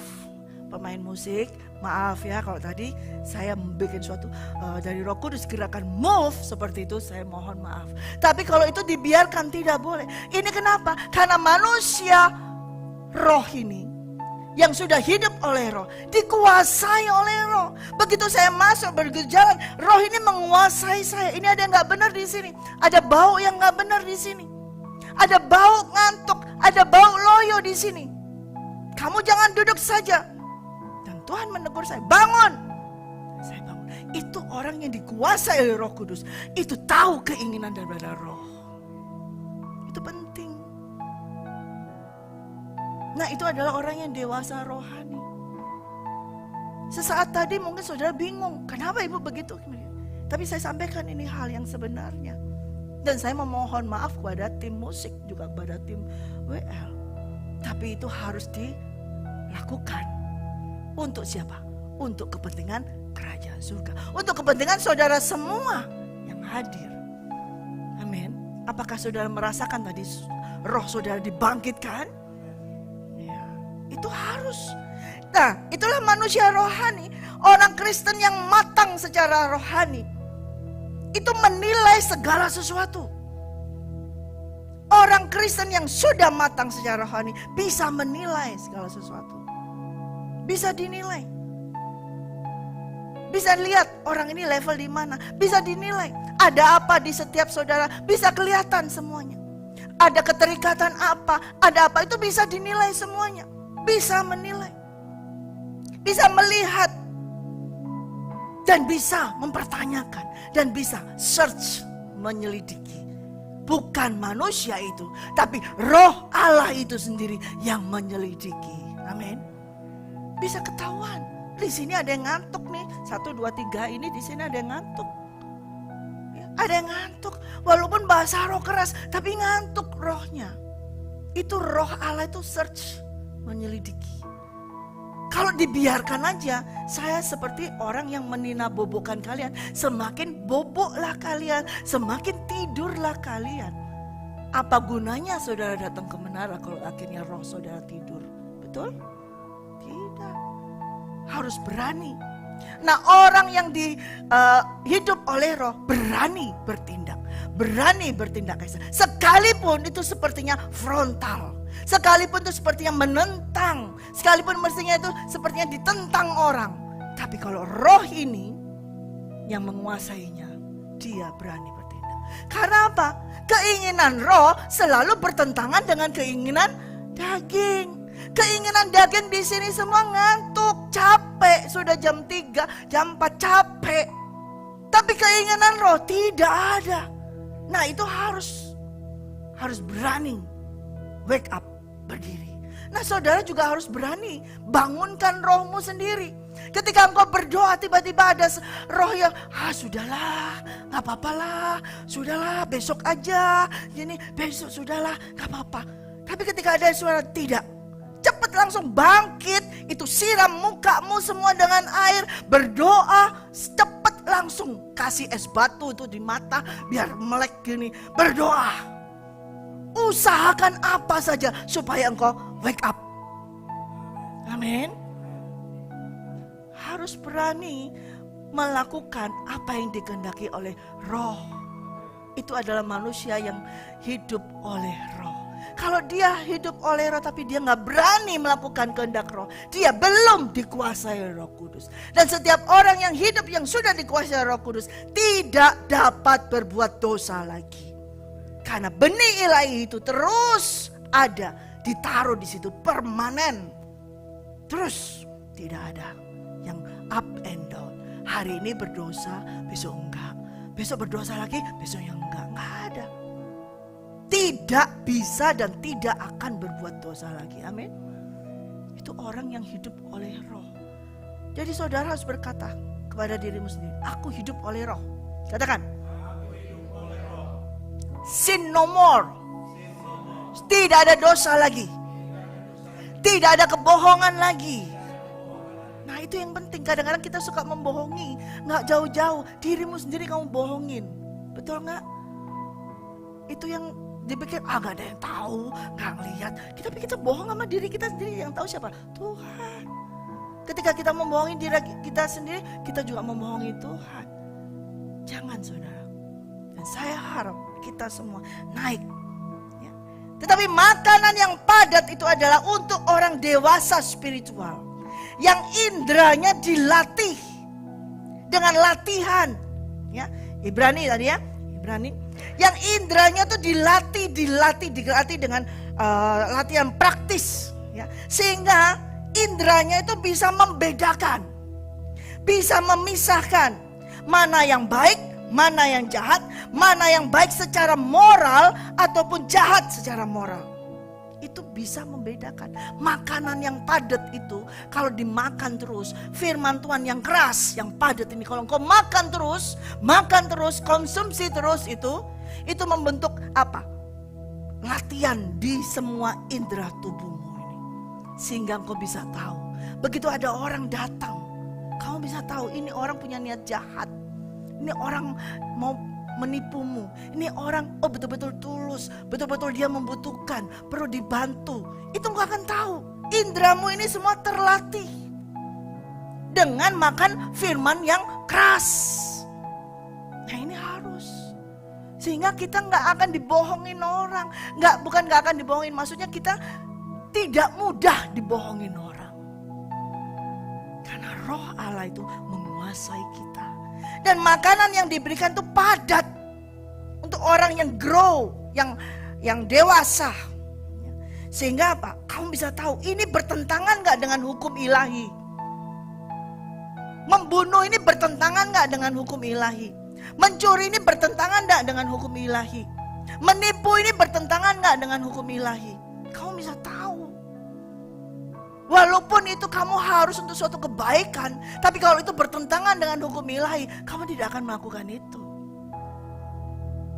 pemain musik, maaf ya kalau tadi saya membuat suatu dari Roh Kudus gerakan move seperti itu, saya mohon maaf. Tapi kalau itu dibiarkan tidak boleh. Ini kenapa? Karena manusia roh ini yang sudah hidup oleh roh, dikuasai oleh roh. Begitu saya masuk berjalan, roh ini menguasai saya. Ini ada yang nggak benar di sini, ada bau yang nggak benar di sini. Ada bau ngantuk, ada bau loyo di sini. Kamu jangan duduk saja. Dan Tuhan menegur saya, bangun. Saya bangun. Itu orang yang dikuasai oleh Roh Kudus. Itu tahu keinginan daripada roh. Itu penting. Nah, itu adalah orang yang dewasa rohani. Sesaat tadi mungkin saudara bingung, kenapa ibu begitu? Tapi saya sampaikan ini hal yang sebenarnya. Dan saya memohon maaf kepada tim musik, juga kepada tim WL. Tapi itu harus dilakukan. Untuk siapa? Untuk kepentingan kerajaan surga. Untuk kepentingan saudara semua yang hadir. Amin. Apakah saudara merasakan tadi roh saudara dibangkitkan? Ya, itu harus. Nah, itulah manusia rohani. Orang Kristen yang matang secara rohani. Itu menilai segala sesuatu. Orang Kristen yang sudah matang secara rohani bisa menilai segala sesuatu. Bisa dinilai. Bisa lihat orang ini level di mana. Bisa dinilai. Ada apa di setiap saudara. Bisa kelihatan semuanya. Ada keterikatan apa. Ada apa. Itu bisa dinilai semuanya. Bisa menilai. Bisa melihat. Dan bisa mempertanyakan. Dan bisa search, menyelidiki. Bukan manusia itu, tapi roh Allah itu sendiri yang menyelidiki. Amin. Bisa ketahuan. Di sini ada yang ngantuk nih. 1, 2, 3 ini di sini ada yang ngantuk. Ya, ada yang ngantuk. Walaupun bahasa roh keras, tapi ngantuk rohnya. Itu roh Allah itu search, menyelidiki. Kalau dibiarkan aja, saya seperti orang yang meninabobokan kalian. Semakin boboklah kalian, semakin tidurlah kalian. Apa gunanya saudara datang ke menara kalau akhirnya roh saudara tidur? Betul? Tidak. Harus berani. Nah, orang yang hidup oleh roh berani bertindak. Berani bertindak. Sekalipun itu sepertinya frontal. Sekalipun itu sepertinya menentang. Sekalipun mestinya itu sepertinya ditentang orang. Tapi kalau roh ini yang menguasainya, dia berani bertindak. Karena apa? Keinginan roh selalu bertentangan dengan keinginan daging. Keinginan daging di sini semua ngantuk, capek. Sudah jam 3, jam 4 capek. Tapi keinginan roh tidak ada. Nah, itu harus berani. Wake up, berdiri. Nah, saudara juga harus berani bangunkan rohmu sendiri. Ketika engkau berdoa tiba-tiba ada roh yang sudahlah, gak apa-apa lah, sudahlah besok aja, gini besok sudahlah, gak apa-apa. Tapi ketika ada suara tidak, cepat langsung bangkit, itu siram mukamu semua dengan air, berdoa, cepat langsung kasih es batu itu di mata biar melek gini, berdoa. Usahakan apa saja supaya engkau wake up. Amin. Harus berani melakukan apa yang dikehendaki oleh Roh. Itu adalah manusia yang hidup oleh Roh. Kalau dia hidup oleh Roh tapi dia nggak berani melakukan kehendak Roh, dia belum dikuasai Roh Kudus. Dan setiap orang yang hidup yang sudah dikuasai Roh Kudus tidak dapat berbuat dosa lagi. Karena benih ilahi itu terus ada, ditaruh di situ permanen. Terus tidak ada yang up and down. Hari ini berdosa, besok enggak. Besok berdosa lagi, besok yang enggak ada. Tidak bisa dan tidak akan berbuat dosa lagi. Amin. Itu orang yang hidup oleh Roh. Jadi saudara harus berkata kepada dirimu sendiri, aku hidup oleh Roh. Katakan, sin no more. Tidak ada dosa lagi. Tidak ada kebohongan lagi. Nah itu yang penting. Kadang-kadang kita suka membohongi. Gak jauh-jauh, dirimu sendiri kamu bohongin. Betul gak? Itu yang dipikir, gak ada yang tahu, gak ngelihat. Tapi kita bohong sama diri kita sendiri. Yang tahu siapa? Tuhan. Ketika kita membohongi diri kita sendiri, kita juga membohongi Tuhan. Jangan saudara. Dan saya harap kita semua naik. Ya. Tetapi makanan yang padat itu adalah untuk orang dewasa spiritual. Yang indranya dilatih. Dengan latihan. Ya. Ibrani tadi ya. Ibrani. Yang indranya tuh dilatih dengan latihan praktis. Ya. Sehingga indranya itu bisa membedakan. Bisa memisahkan. Mana yang baik, mana yang jahat, mana yang baik secara moral ataupun jahat secara moral. Itu bisa membedakan. Makanan yang padat itu kalau dimakan terus, firman Tuhan yang keras, yang padat ini kalau engkau makan terus, konsumsi terus itu membentuk apa? Latihan di semua indera tubuhmu ini. Sehingga engkau bisa tahu. Begitu ada orang datang, kamu bisa tahu ini orang punya niat jahat. Ini orang mau menipumu. Ini orang betul-betul tulus, betul-betul dia membutuhkan, perlu dibantu. Itu engkau akan tahu. Indramu ini semua terlatih dengan makan firman yang keras. Nah ini harus. Sehingga kita nggak akan dibohongin orang. Bukan nggak akan dibohongin, maksudnya kita tidak mudah dibohongin orang. Karena Roh Allah itu menguasai kita. Dan makanan yang diberikan itu padat untuk orang yang grow, yang dewasa. Sehingga apa? Kamu bisa tahu ini bertentangan nggak dengan hukum ilahi. Membunuh ini bertentangan nggak dengan hukum ilahi. Mencuri ini bertentangan nggak dengan hukum ilahi. Menipu ini bertentangan nggak dengan hukum ilahi. Kamu bisa tahu. Walaupun itu kamu harus untuk suatu kebaikan, tapi kalau itu bertentangan dengan hukum ilahi, kamu tidak akan melakukan itu.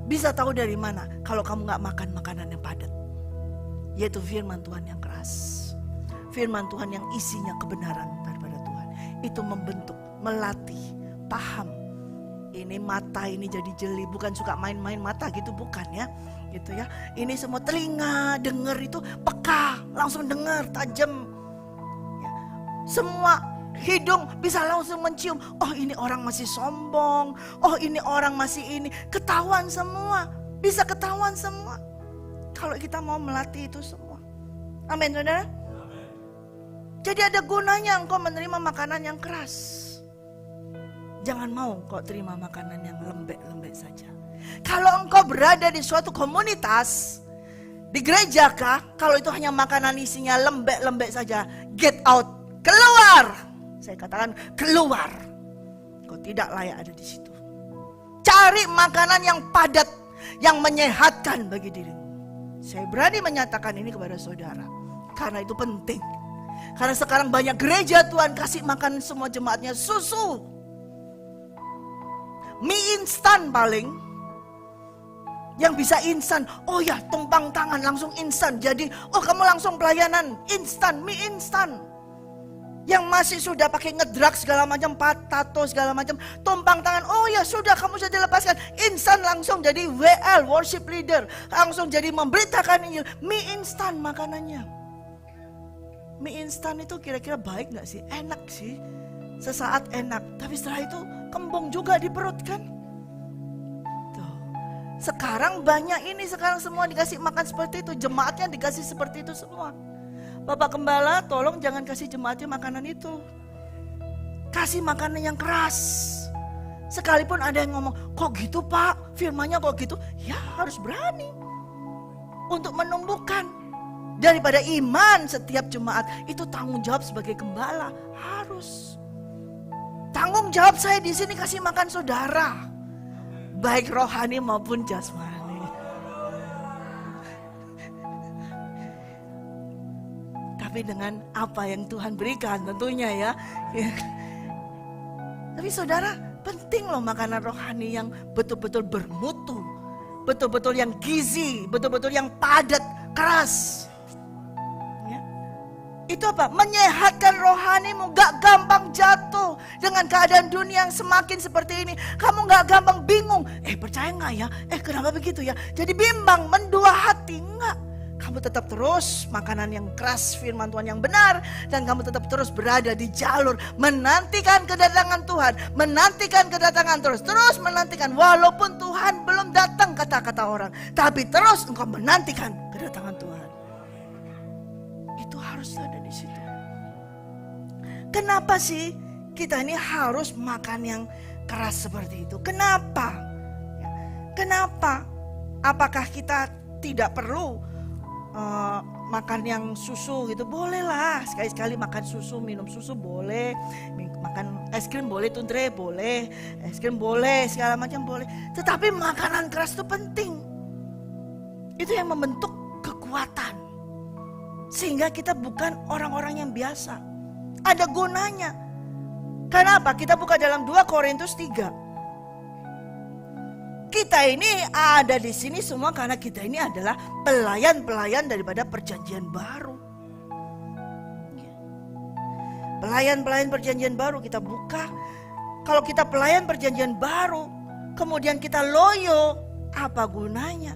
Bisa tahu dari mana? Kalau kamu gak makan makanan yang padat, yaitu firman Tuhan yang keras, firman Tuhan yang isinya kebenaran daripada Tuhan. Itu membentuk, melatih, paham. Ini mata ini jadi jeli, bukan suka main-main mata gitu, bukan ya, gitu ya. Ini semua telinga dengar itu peka, langsung dengar tajam. Semua hidung bisa langsung mencium. Oh ini orang masih sombong. Oh ini orang masih ini. Ketahuan semua. Bisa ketahuan semua. Kalau kita mau melatih itu semua. Amin saudara. Amen. Jadi ada gunanya engkau menerima makanan yang keras. Jangan mau kau terima makanan yang lembek-lembek saja. Kalau engkau berada di suatu komunitas, di gereja kah, kalau itu hanya makanan isinya lembek-lembek saja, get out. Keluar, saya katakan keluar. Kau tidak layak ada di situ. Cari makanan yang padat, yang menyehatkan bagi dirimu. Saya berani menyatakan ini kepada saudara, karena itu penting. Karena sekarang banyak gereja Tuhan kasih makan semua jemaatnya susu, mie instan paling, Yang bisa instan, oh ya tumpang tangan langsung instan. Jadi, oh kamu langsung pelayanan instan, mie instan. Yang masih sudah pakai ngedrug segala macam, tato segala macam, tumpang tangan, oh ya sudah kamu sudah dilepaskan. Instan langsung jadi WL, worship leader. Langsung jadi memberitakan Injil, mie instan makanannya. Mie instan itu kira-kira baik gak sih? Enak sih, sesaat enak. Tapi setelah itu kembung juga di perut kan. Sekarang banyak ini, sekarang semua dikasih makan seperti itu. Jemaatnya dikasih seperti itu semua. Bapak Gembala tolong jangan kasih jemaatnya makanan itu. Kasih makanan yang keras. Sekalipun ada yang ngomong, kok gitu Pak, firmannya kok gitu. Ya harus berani untuk menumbuhkan. Daripada iman setiap jemaat, itu tanggung jawab sebagai gembala. Harus. Tanggung jawab saya di sini kasih makan saudara. Baik rohani maupun jasmani. Tapi dengan apa yang Tuhan berikan tentunya ya. Tapi saudara, penting loh makanan rohani yang betul-betul bermutu. Betul-betul yang gizi, betul-betul yang padat, keras. Ya. Itu apa? Menyehatkan rohanimu, gak gampang jatuh dengan keadaan dunia yang semakin seperti ini. Kamu gak gampang bingung, percaya gak ya? Kenapa begitu ya? Jadi bimbang, mendua hati, enggak. Kamu tetap terus makanan yang keras, firman Tuhan yang benar. Dan kamu tetap terus berada di jalur, menantikan kedatangan Tuhan. Menantikan kedatangan terus menantikan. Walaupun Tuhan belum datang kata-kata orang. Tapi terus engkau menantikan kedatangan Tuhan. Itu harus ada di situ. Kenapa sih kita ini harus makan yang keras seperti itu? Kenapa? Kenapa? Apakah kita tidak perlu makan yang susu gitu? Boleh lah, sekali-sekali makan susu, minum susu boleh, makan es krim boleh, tuntre boleh, es krim boleh, segala macam boleh. Tetapi makanan keras itu penting. Itu yang membentuk kekuatan. Sehingga kita bukan orang-orang yang biasa. Ada gunanya. Kenapa? Kita buka dalam 2 Korintus 3. Kita ini ada di sini semua karena kita ini adalah pelayan-pelayan daripada perjanjian baru. Pelayan-pelayan perjanjian baru kita buka. Kalau kita pelayan perjanjian baru, kemudian kita loyo, apa gunanya?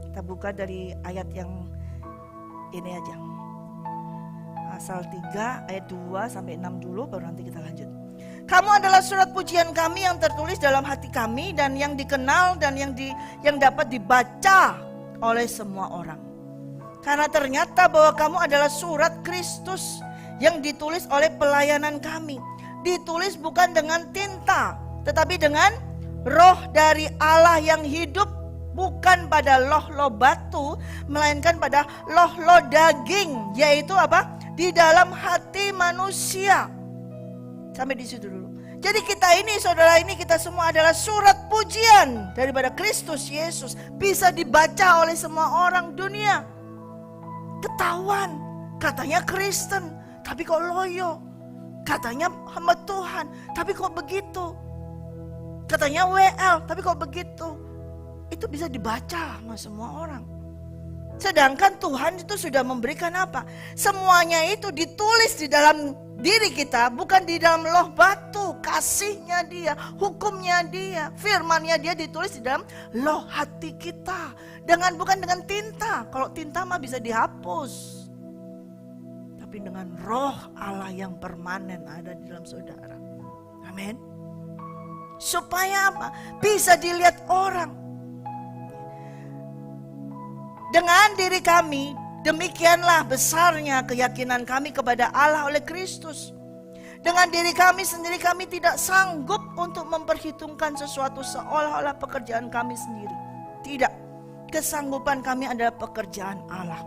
Kita buka dari ayat yang ini aja. Asal 3 ayat 2 sampai 6 dulu, baru nanti kita lanjut. Kamu adalah surat pujian kami yang tertulis dalam hati kami dan yang dikenal dan yang dapat dibaca oleh semua orang. Karena ternyata bahwa kamu adalah surat Kristus yang ditulis oleh pelayanan kami. Ditulis bukan dengan tinta, tetapi dengan roh dari Allah yang hidup, bukan pada loh-loh batu, melainkan pada loh-loh daging, yaitu apa? Di dalam hati manusia. Sampai di situ dulu. Jadi kita ini, saudara ini, kita semua adalah surat pujian daripada Kristus Yesus. Bisa dibaca oleh semua orang dunia. Ketahuan, katanya Kristen, tapi kok loyo. Katanya hamba Tuhan, tapi kok begitu. Katanya WL, tapi kok begitu. Itu bisa dibaca sama semua orang. Sedangkan Tuhan itu sudah memberikan apa? Semuanya itu ditulis di dalam diri kita, bukan di dalam loh batu. Kasihnya dia, hukumnya dia, firmannya dia ditulis di dalam loh hati kita. Bukan dengan tinta. Kalau tinta mah bisa dihapus. Tapi dengan roh Allah yang permanen ada di dalam saudara. Amin. Supaya apa? Bisa dilihat orang. Dengan diri kami, demikianlah besarnya keyakinan kami kepada Allah oleh Kristus. Dengan diri kami sendiri kami tidak sanggup untuk memperhitungkan sesuatu seolah-olah pekerjaan kami sendiri. Tidak, kesanggupan kami adalah pekerjaan Allah.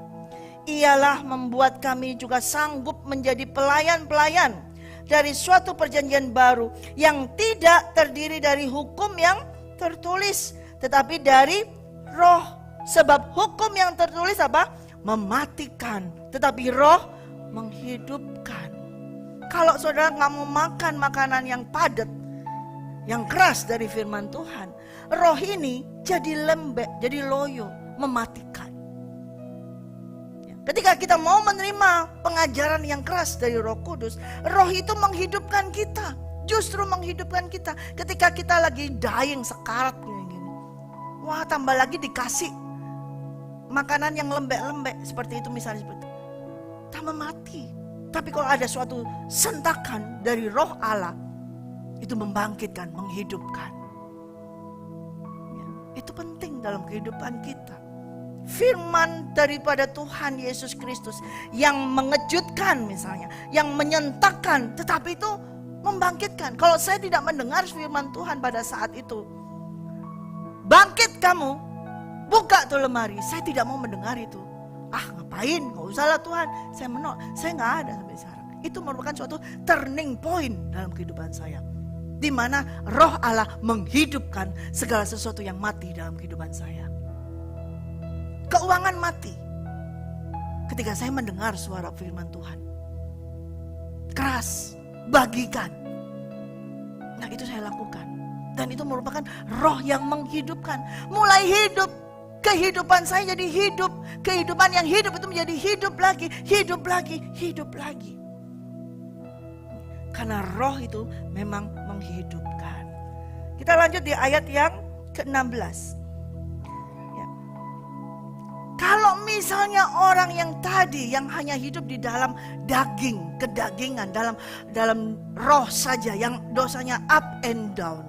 Ialah membuat kami juga sanggup menjadi pelayan-pelayan dari suatu perjanjian baru yang tidak terdiri dari hukum yang tertulis, tetapi dari roh. Sebab hukum yang tertulis apa? Mematikan, tetapi roh menghidupkan. Kalau saudara nggak mau makan makanan yang padat, yang keras dari firman Tuhan, roh ini jadi lembek, jadi loyo, mematikan. Ketika kita mau menerima pengajaran yang keras dari Roh Kudus, roh itu menghidupkan kita, justru menghidupkan kita. Ketika kita lagi dying, sekarat gini. Wah, tambah lagi dikasih makanan yang lembek-lembek seperti itu misalnya, seperti itu, tambah mati. Tapi kalau ada suatu sentakan dari roh Allah, itu membangkitkan, menghidupkan. Ya, itu penting dalam kehidupan kita. Firman daripada Tuhan Yesus Kristus yang mengejutkan misalnya, yang menyentakkan, tetapi itu membangkitkan. Kalau saya tidak mendengar firman Tuhan pada saat itu, bangkit kamu, buka tuh lemari, saya tidak mau mendengar itu. Ah, ngapain, gak usah lah Tuhan, saya menolak, saya gak ada sampai sekarang. Itu merupakan suatu turning point dalam kehidupan saya, di mana roh Allah menghidupkan segala sesuatu yang mati dalam kehidupan saya. Keuangan mati ketika saya mendengar suara firman Tuhan. Keras, bagikan. Nah, itu saya lakukan. Dan itu merupakan roh yang menghidupkan. Mulai hidup, kehidupan saya jadi hidup. Kehidupan yang hidup itu menjadi hidup lagi, hidup lagi, hidup lagi. Karena roh itu memang menghidupkan. Kita lanjut di ayat yang ke-16. Kalau misalnya orang yang tadi yang hanya hidup di dalam daging, kedagingan, dalam roh saja yang dosanya up and down.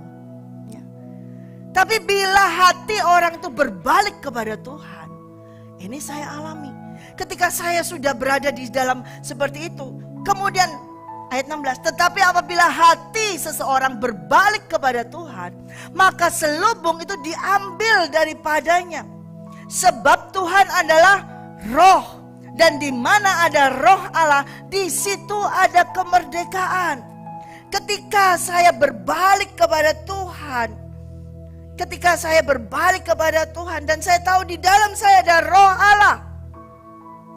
Ya. Tapi bila hati orang itu berbalik kepada Tuhan, ini saya alami. Ketika saya sudah berada di dalam seperti itu, kemudian ayat 16, tetapi apabila hati seseorang berbalik kepada Tuhan, maka selubung itu diambil daripadanya. Sebab Tuhan adalah roh, dan di mana ada roh Allah, di situ ada kemerdekaan. Ketika saya berbalik kepada Tuhan, dan saya tahu di dalam saya ada roh Allah,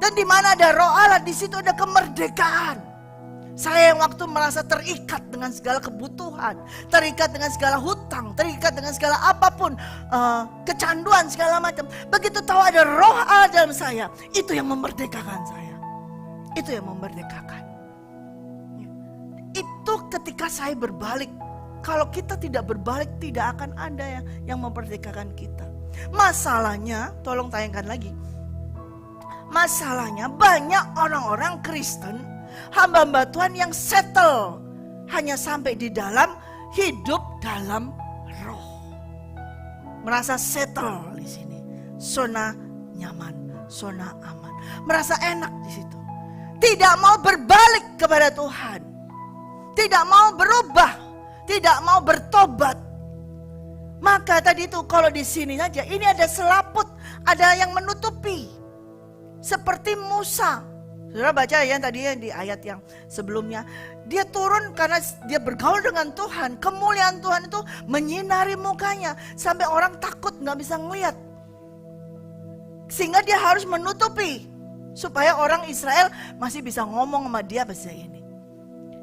dan di mana ada roh Allah, di situ ada kemerdekaan. Saya yang waktu merasa terikat dengan segala kebutuhan, terikat dengan segala hutang, terikat dengan segala apapun, kecanduan segala macam. Begitu tahu ada roh Allah dalam saya, itu yang memerdekakan saya. Itu yang memerdekakan. Itu ketika saya berbalik. Kalau kita tidak berbalik, tidak akan ada yang memerdekakan kita. Masalahnya, tolong tayangkan lagi. Masalahnya banyak orang-orang Kristen, hamba-hamba Tuhan yang settle hanya sampai di dalam hidup dalam roh. Merasa settle di sini, zona nyaman, zona aman, merasa enak di situ. Tidak mau berbalik kepada Tuhan, tidak mau berubah, tidak mau bertobat. Maka tadi itu kalau di sini saja, ini ada selaput, ada yang menutupi, seperti Musa. Saudara baca ya tadi di ayat yang sebelumnya. Dia turun karena dia bergaul dengan Tuhan. Kemuliaan Tuhan itu menyinari mukanya. Sampai orang takut gak bisa ngeliat. Sehingga dia harus menutupi. Supaya orang Israel masih bisa ngomong sama dia bahasa ini.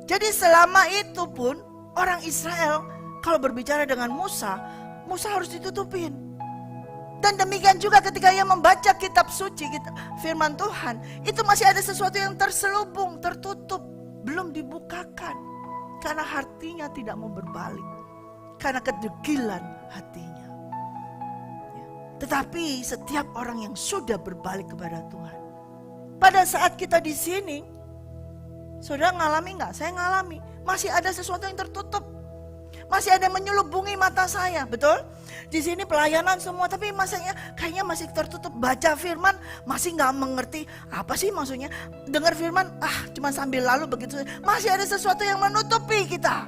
Jadi selama itu pun orang Israel kalau berbicara dengan Musa, Musa harus ditutupin. Dan demikian juga ketika ia membaca kitab suci, firman Tuhan, itu masih ada sesuatu yang terselubung, tertutup, belum dibukakan. Karena hatinya tidak mau berbalik. Karena kedegilan hatinya. Tetapi setiap orang yang sudah berbalik kepada Tuhan, pada saat kita di sini, saudara ngalami nggak? Saya ngalami. Masih ada sesuatu yang tertutup. Masih ada yang menyelubungi mata saya, betul? Di sini pelayanan semua, tapi masanya kayaknya masih tertutup. Baca firman masih nggak mengerti apa sih maksudnya. Dengar firman, cuma sambil lalu begitu. Masih ada sesuatu yang menutupi kita.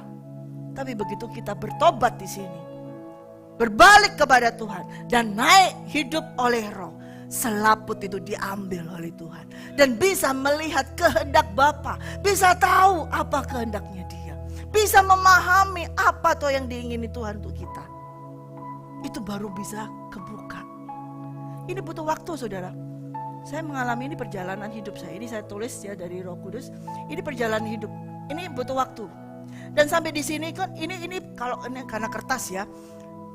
Tapi begitu kita bertobat di sini, berbalik kepada Tuhan dan naik hidup oleh Roh, selaput itu diambil oleh Tuhan dan bisa melihat kehendak Bapa, bisa tahu apa kehendaknya Dia, bisa memahami apa tuh yang diingini Tuhan untuk kita. Itu baru bisa kebuka. Ini butuh waktu, saudara. Saya mengalami ini perjalanan hidup saya. Ini saya tulis ya dari Roh Kudus. Ini perjalanan hidup. Ini butuh waktu. Dan sampai di sini kan ini kalau ini karena kertas ya.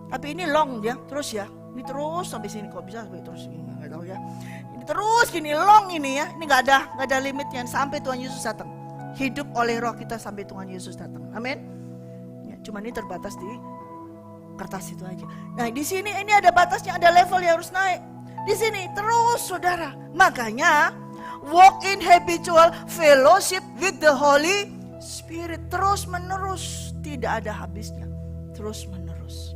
Tapi ini long ya, terus ya. Ini terus sampai sini, kok bisa sampai terus ini enggak tahu ya. Ini terus gini long ini ya. Ini enggak ada limitnya sampai Tuhan Yesus datang. Hidup oleh roh kita sampai Tuhan Yesus datang. Amin. Ya, cuman ini terbatas di kertas itu aja. Nah, di sini ini ada batasnya, ada level yang harus naik. Di sini terus saudara. Makanya walk in habitual fellowship with the Holy Spirit, terus menerus, tidak ada habisnya, terus menerus.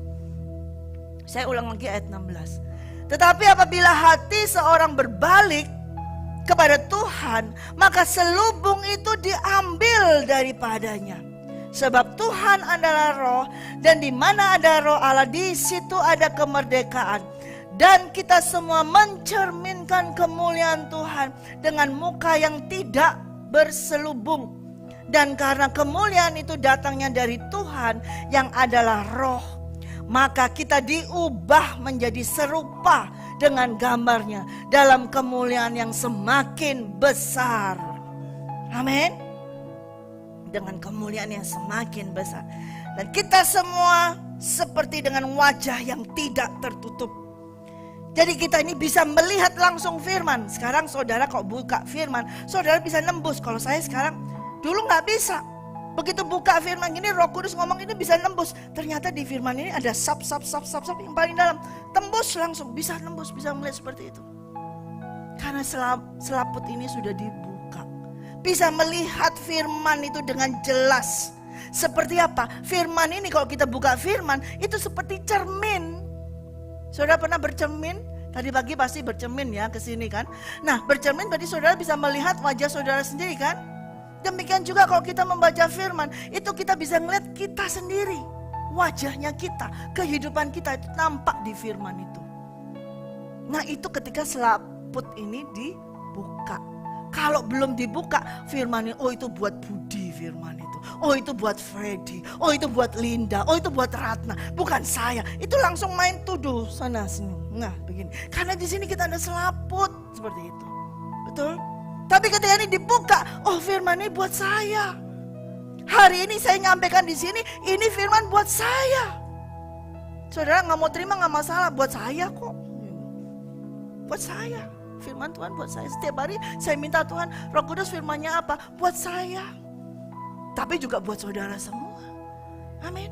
Saya ulang lagi ayat 16. Tetapi apabila hati seorang berbalik kepada Tuhan, maka selubung itu diambil daripadanya. Sebab Tuhan adalah roh, dan di mana ada roh Allah, di situ ada kemerdekaan. Dan kita semua mencerminkan kemuliaan Tuhan dengan muka yang tidak berselubung. Dan karena kemuliaan itu datangnya dari Tuhan yang adalah roh, maka kita diubah menjadi serupa dengan gambarnya dalam kemuliaan yang semakin besar. Amin. Dengan kemuliaan yang semakin besar. Dan kita semua seperti dengan wajah yang tidak tertutup. Jadi kita ini bisa melihat langsung firman. Sekarang saudara kok buka firman, saudara bisa nembus. Kalau saya sekarang, dulu gak bisa. Begitu buka firman gini, Roh Kudus ngomong ini bisa nembus. Ternyata di firman ini ada sub yang paling dalam. Tembus langsung, bisa nembus, bisa melihat seperti itu. Karena selaput ini sudah dibuka. Bisa melihat firman itu dengan jelas. Seperti apa? Firman ini kalau kita buka firman, itu seperti cermin. Saudara pernah bercermin? Tadi pagi pasti bercermin ya ke sini kan. Nah, bercermin berarti saudara bisa melihat wajah saudara sendiri kan? Demikian juga kalau kita membaca firman, itu kita bisa melihat kita sendiri. Wajahnya kita, kehidupan kita itu nampak di firman itu. Nah, itu ketika selaput ini dibuka. Kalau belum dibuka firman ini, oh itu buat Budi firman itu. Oh itu buat Freddy, oh itu buat Linda, oh itu buat Ratna. Bukan saya, itu langsung main tuduh sana sini. Nah begini, karena di sini kita ada selaput seperti itu. Betul? Tapi ketika ini dibuka, oh firman ini buat saya. Hari ini saya nyampaikan di sini, ini firman buat saya. Saudara nggak mau terima nggak masalah, buat saya kok. Buat saya, firman Tuhan buat saya. Setiap hari saya minta Tuhan, Roh Kudus firmannya apa? Buat saya. Tapi juga buat saudara semua. Amin.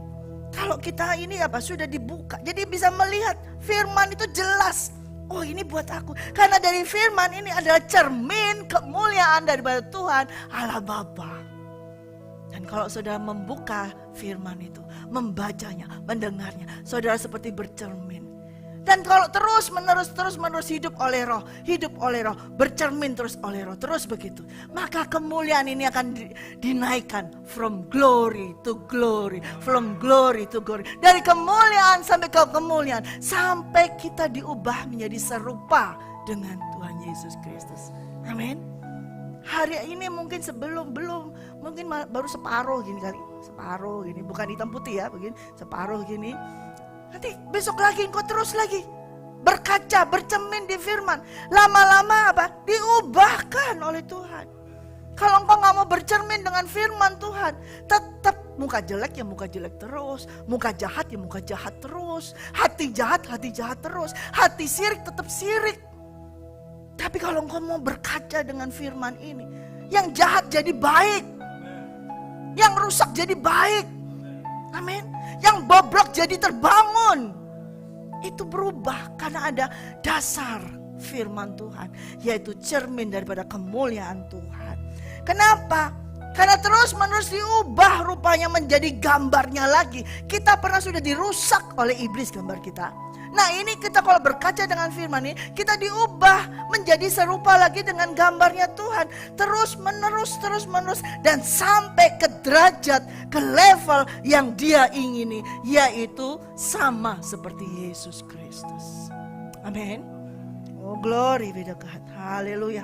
Kalau kita ini apa sudah dibuka, jadi bisa melihat firman itu jelas. Oh ini buat aku. Karena dari firman ini adalah cermin kemuliaan daripada Tuhan Allah Bapa. Dan kalau saudara membuka firman itu, membacanya, mendengarnya, saudara seperti bercermin. Dan kalau terus menerus hidup oleh roh, bercermin terus oleh roh, terus begitu. Maka kemuliaan ini akan dinaikkan from glory to glory, from glory to glory. Dari kemuliaan sampai ke kemuliaan, sampai kita diubah menjadi serupa dengan Tuhan Yesus Kristus. Amin. Hari ini mungkin belum, mungkin baru separuh gini kali, separuh gini, bukan hitam putih ya, begini, separuh gini. Nanti besok lagi engkau terus lagi berkaca, bercermin di firman. Lama-lama apa? Diubahkan oleh Tuhan. Kalau engkau gak mau bercermin dengan firman Tuhan, tetap muka jelek ya muka jelek terus, muka jahat ya muka jahat terus, hati jahat terus, hati sirik tetap sirik. Tapi kalau engkau mau berkaca dengan firman ini, yang jahat jadi baik, yang rusak jadi baik. Amin. Yang bobrok jadi terbangun. Itu berubah karena ada dasar firman Tuhan, yaitu cermin daripada kemuliaan Tuhan. Kenapa? Karena terus menerus diubah rupanya menjadi gambarnya lagi. Kita pernah sudah dirusak oleh iblis gambar kita. Nah ini kita kalau berkaca dengan firman ini, kita diubah menjadi serupa lagi dengan gambarnya Tuhan. Terus menerus. Dan sampai ke derajat, ke level yang dia ingini. Yaitu sama seperti Yesus Kristus. Amin. Oh glory be to God. Haleluya.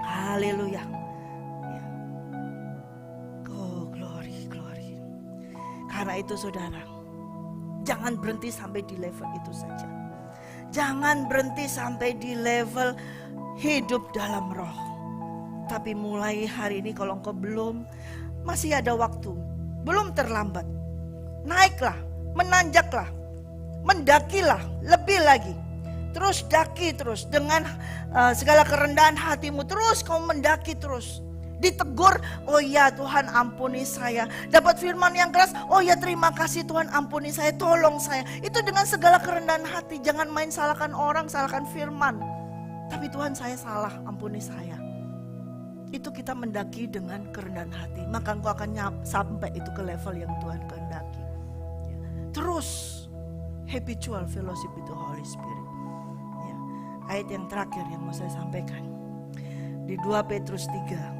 Haleluya. Oh glory. Karena itu saudara, jangan berhenti sampai di level itu saja. Jangan berhenti sampai di level hidup dalam roh. Tapi mulai hari ini kalau engkau belum masih ada waktu, belum terlambat. Naiklah, menanjaklah, mendakilah lebih lagi. Terus daki terus dengan segala kerendahan hatimu, terus kamu mendaki terus. Ditegur, oh ya Tuhan ampuni saya. Dapat firman yang keras, oh ya terima kasih Tuhan ampuni saya, tolong saya. Itu dengan segala kerendahan hati. Jangan main salahkan orang, salahkan firman. Tapi Tuhan saya salah, ampuni saya. Itu kita mendaki dengan kerendahan hati. Maka engkau akan sampai itu ke level yang Tuhan kehendaki. Terus habitual fellowship with the Holy Spirit. Ya. Ayat yang terakhir yang mau saya sampaikan di 2 Petrus 3.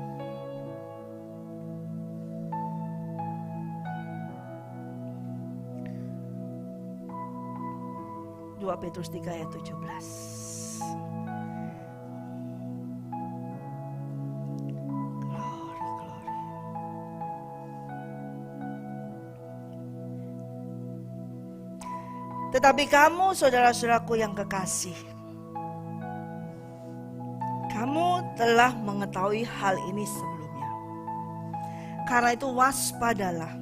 2 Petrus 3 ayat 17. Tetapi kamu saudara-saudaraku yang kekasih, kamu telah mengetahui hal ini sebelumnya. Karena itu waspadalah,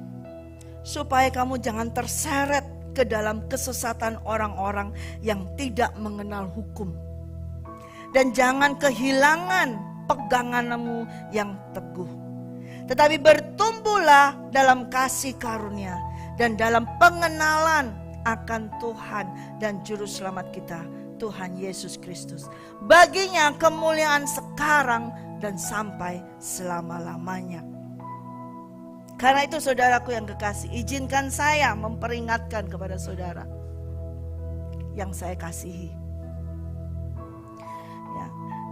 supaya kamu jangan terseret ke dalam kesesatan orang-orang yang tidak mengenal hukum. Dan jangan kehilangan peganganmu yang teguh. Tetapi bertumbuhlah dalam kasih karunia dan dalam pengenalan akan Tuhan dan Juru Selamat kita, Tuhan Yesus Kristus. Baginya kemuliaan sekarang dan sampai selama-lamanya. Karena itu saudaraku yang kekasih, izinkan saya memperingatkan kepada saudara yang saya kasihi. Ya.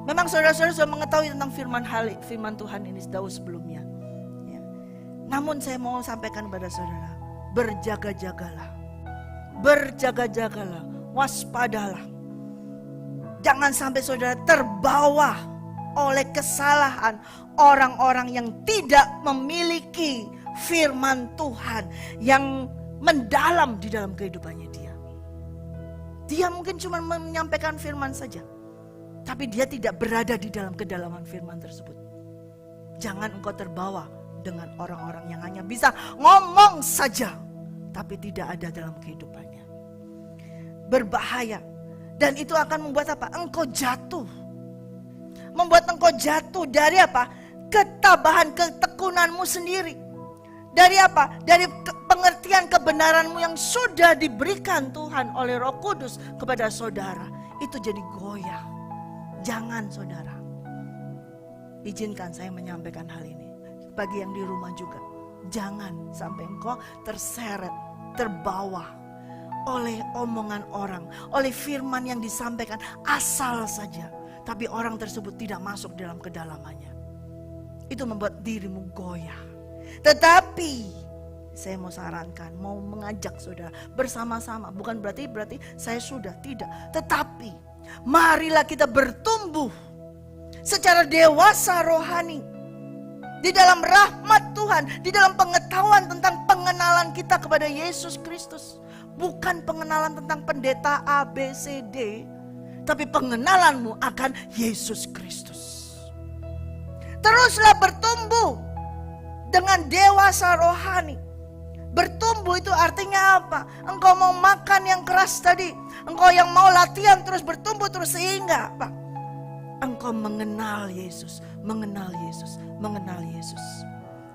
Memang saudara-saudara sudah mengetahui tentang firman Tuhan ini jauh sebelumnya. Ya. Namun saya mau sampaikan kepada saudara, berjaga-jagalah. Berjaga-jagalah, waspadalah. Jangan sampai saudara terbawa oleh kesalahan orang-orang yang tidak memiliki firman Tuhan yang mendalam di dalam kehidupannya dia. Dia mungkin cuma menyampaikan firman saja, tapi dia tidak berada di dalam kedalaman firman tersebut. Jangan engkau terbawa dengan orang-orang yang hanya bisa ngomong saja, tapi tidak ada dalam kehidupannya. Berbahaya. Dan itu akan membuat apa? Engkau jatuh. Membuat engkau jatuh dari apa? Ketabahan, ketekunanmu sendiri. Dari apa? Dari pengertian kebenaranmu yang sudah diberikan Tuhan oleh Roh Kudus kepada saudara. Itu jadi goyah. Jangan saudara. Izinkan saya menyampaikan hal ini. Bagi yang di rumah juga. Jangan sampai engkau terseret, terbawa oleh omongan orang, oleh firman yang disampaikan asal saja, tapi orang tersebut tidak masuk dalam kedalamannya. Itu membuat dirimu goyah. Tetapi saya mau sarankan, mau mengajak saudara bersama-sama, bukan berarti saya sudah tidak, tetapi marilah kita bertumbuh secara dewasa rohani di dalam rahmat Tuhan, di dalam pengetahuan tentang pengenalan kita kepada Yesus Kristus. Bukan pengenalan tentang pendeta A, B, C, D, tapi pengenalanmu akan Yesus Kristus. Teruslah bertumbuh dengan dewasa rohani. Bertumbuh itu artinya apa? Engkau mau makan yang keras tadi, engkau yang mau latihan terus bertumbuh terus, sehingga apa? Engkau mengenal Yesus, mengenal Yesus, mengenal Yesus.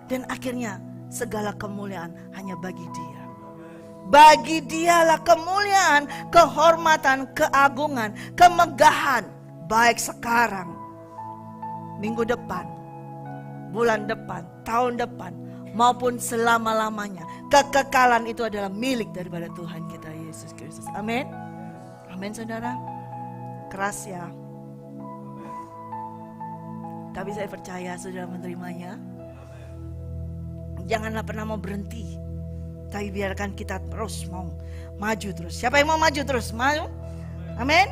Dan akhirnya segala kemuliaan hanya bagi Dia. Bagi Dialah kemuliaan, kehormatan, keagungan, kemegahan, baik sekarang, minggu depan, bulan depan, tahun depan, maupun selama-lamanya. Kekekalan itu adalah milik daripada Tuhan kita Yesus Kristus. Amin. Amin saudara. Keras ya. Tapi saya percaya saudara menerimanya. Janganlah pernah mau berhenti. Tapi biarkan kita terus mau maju terus. Siapa yang mau maju terus? Maju. Amin.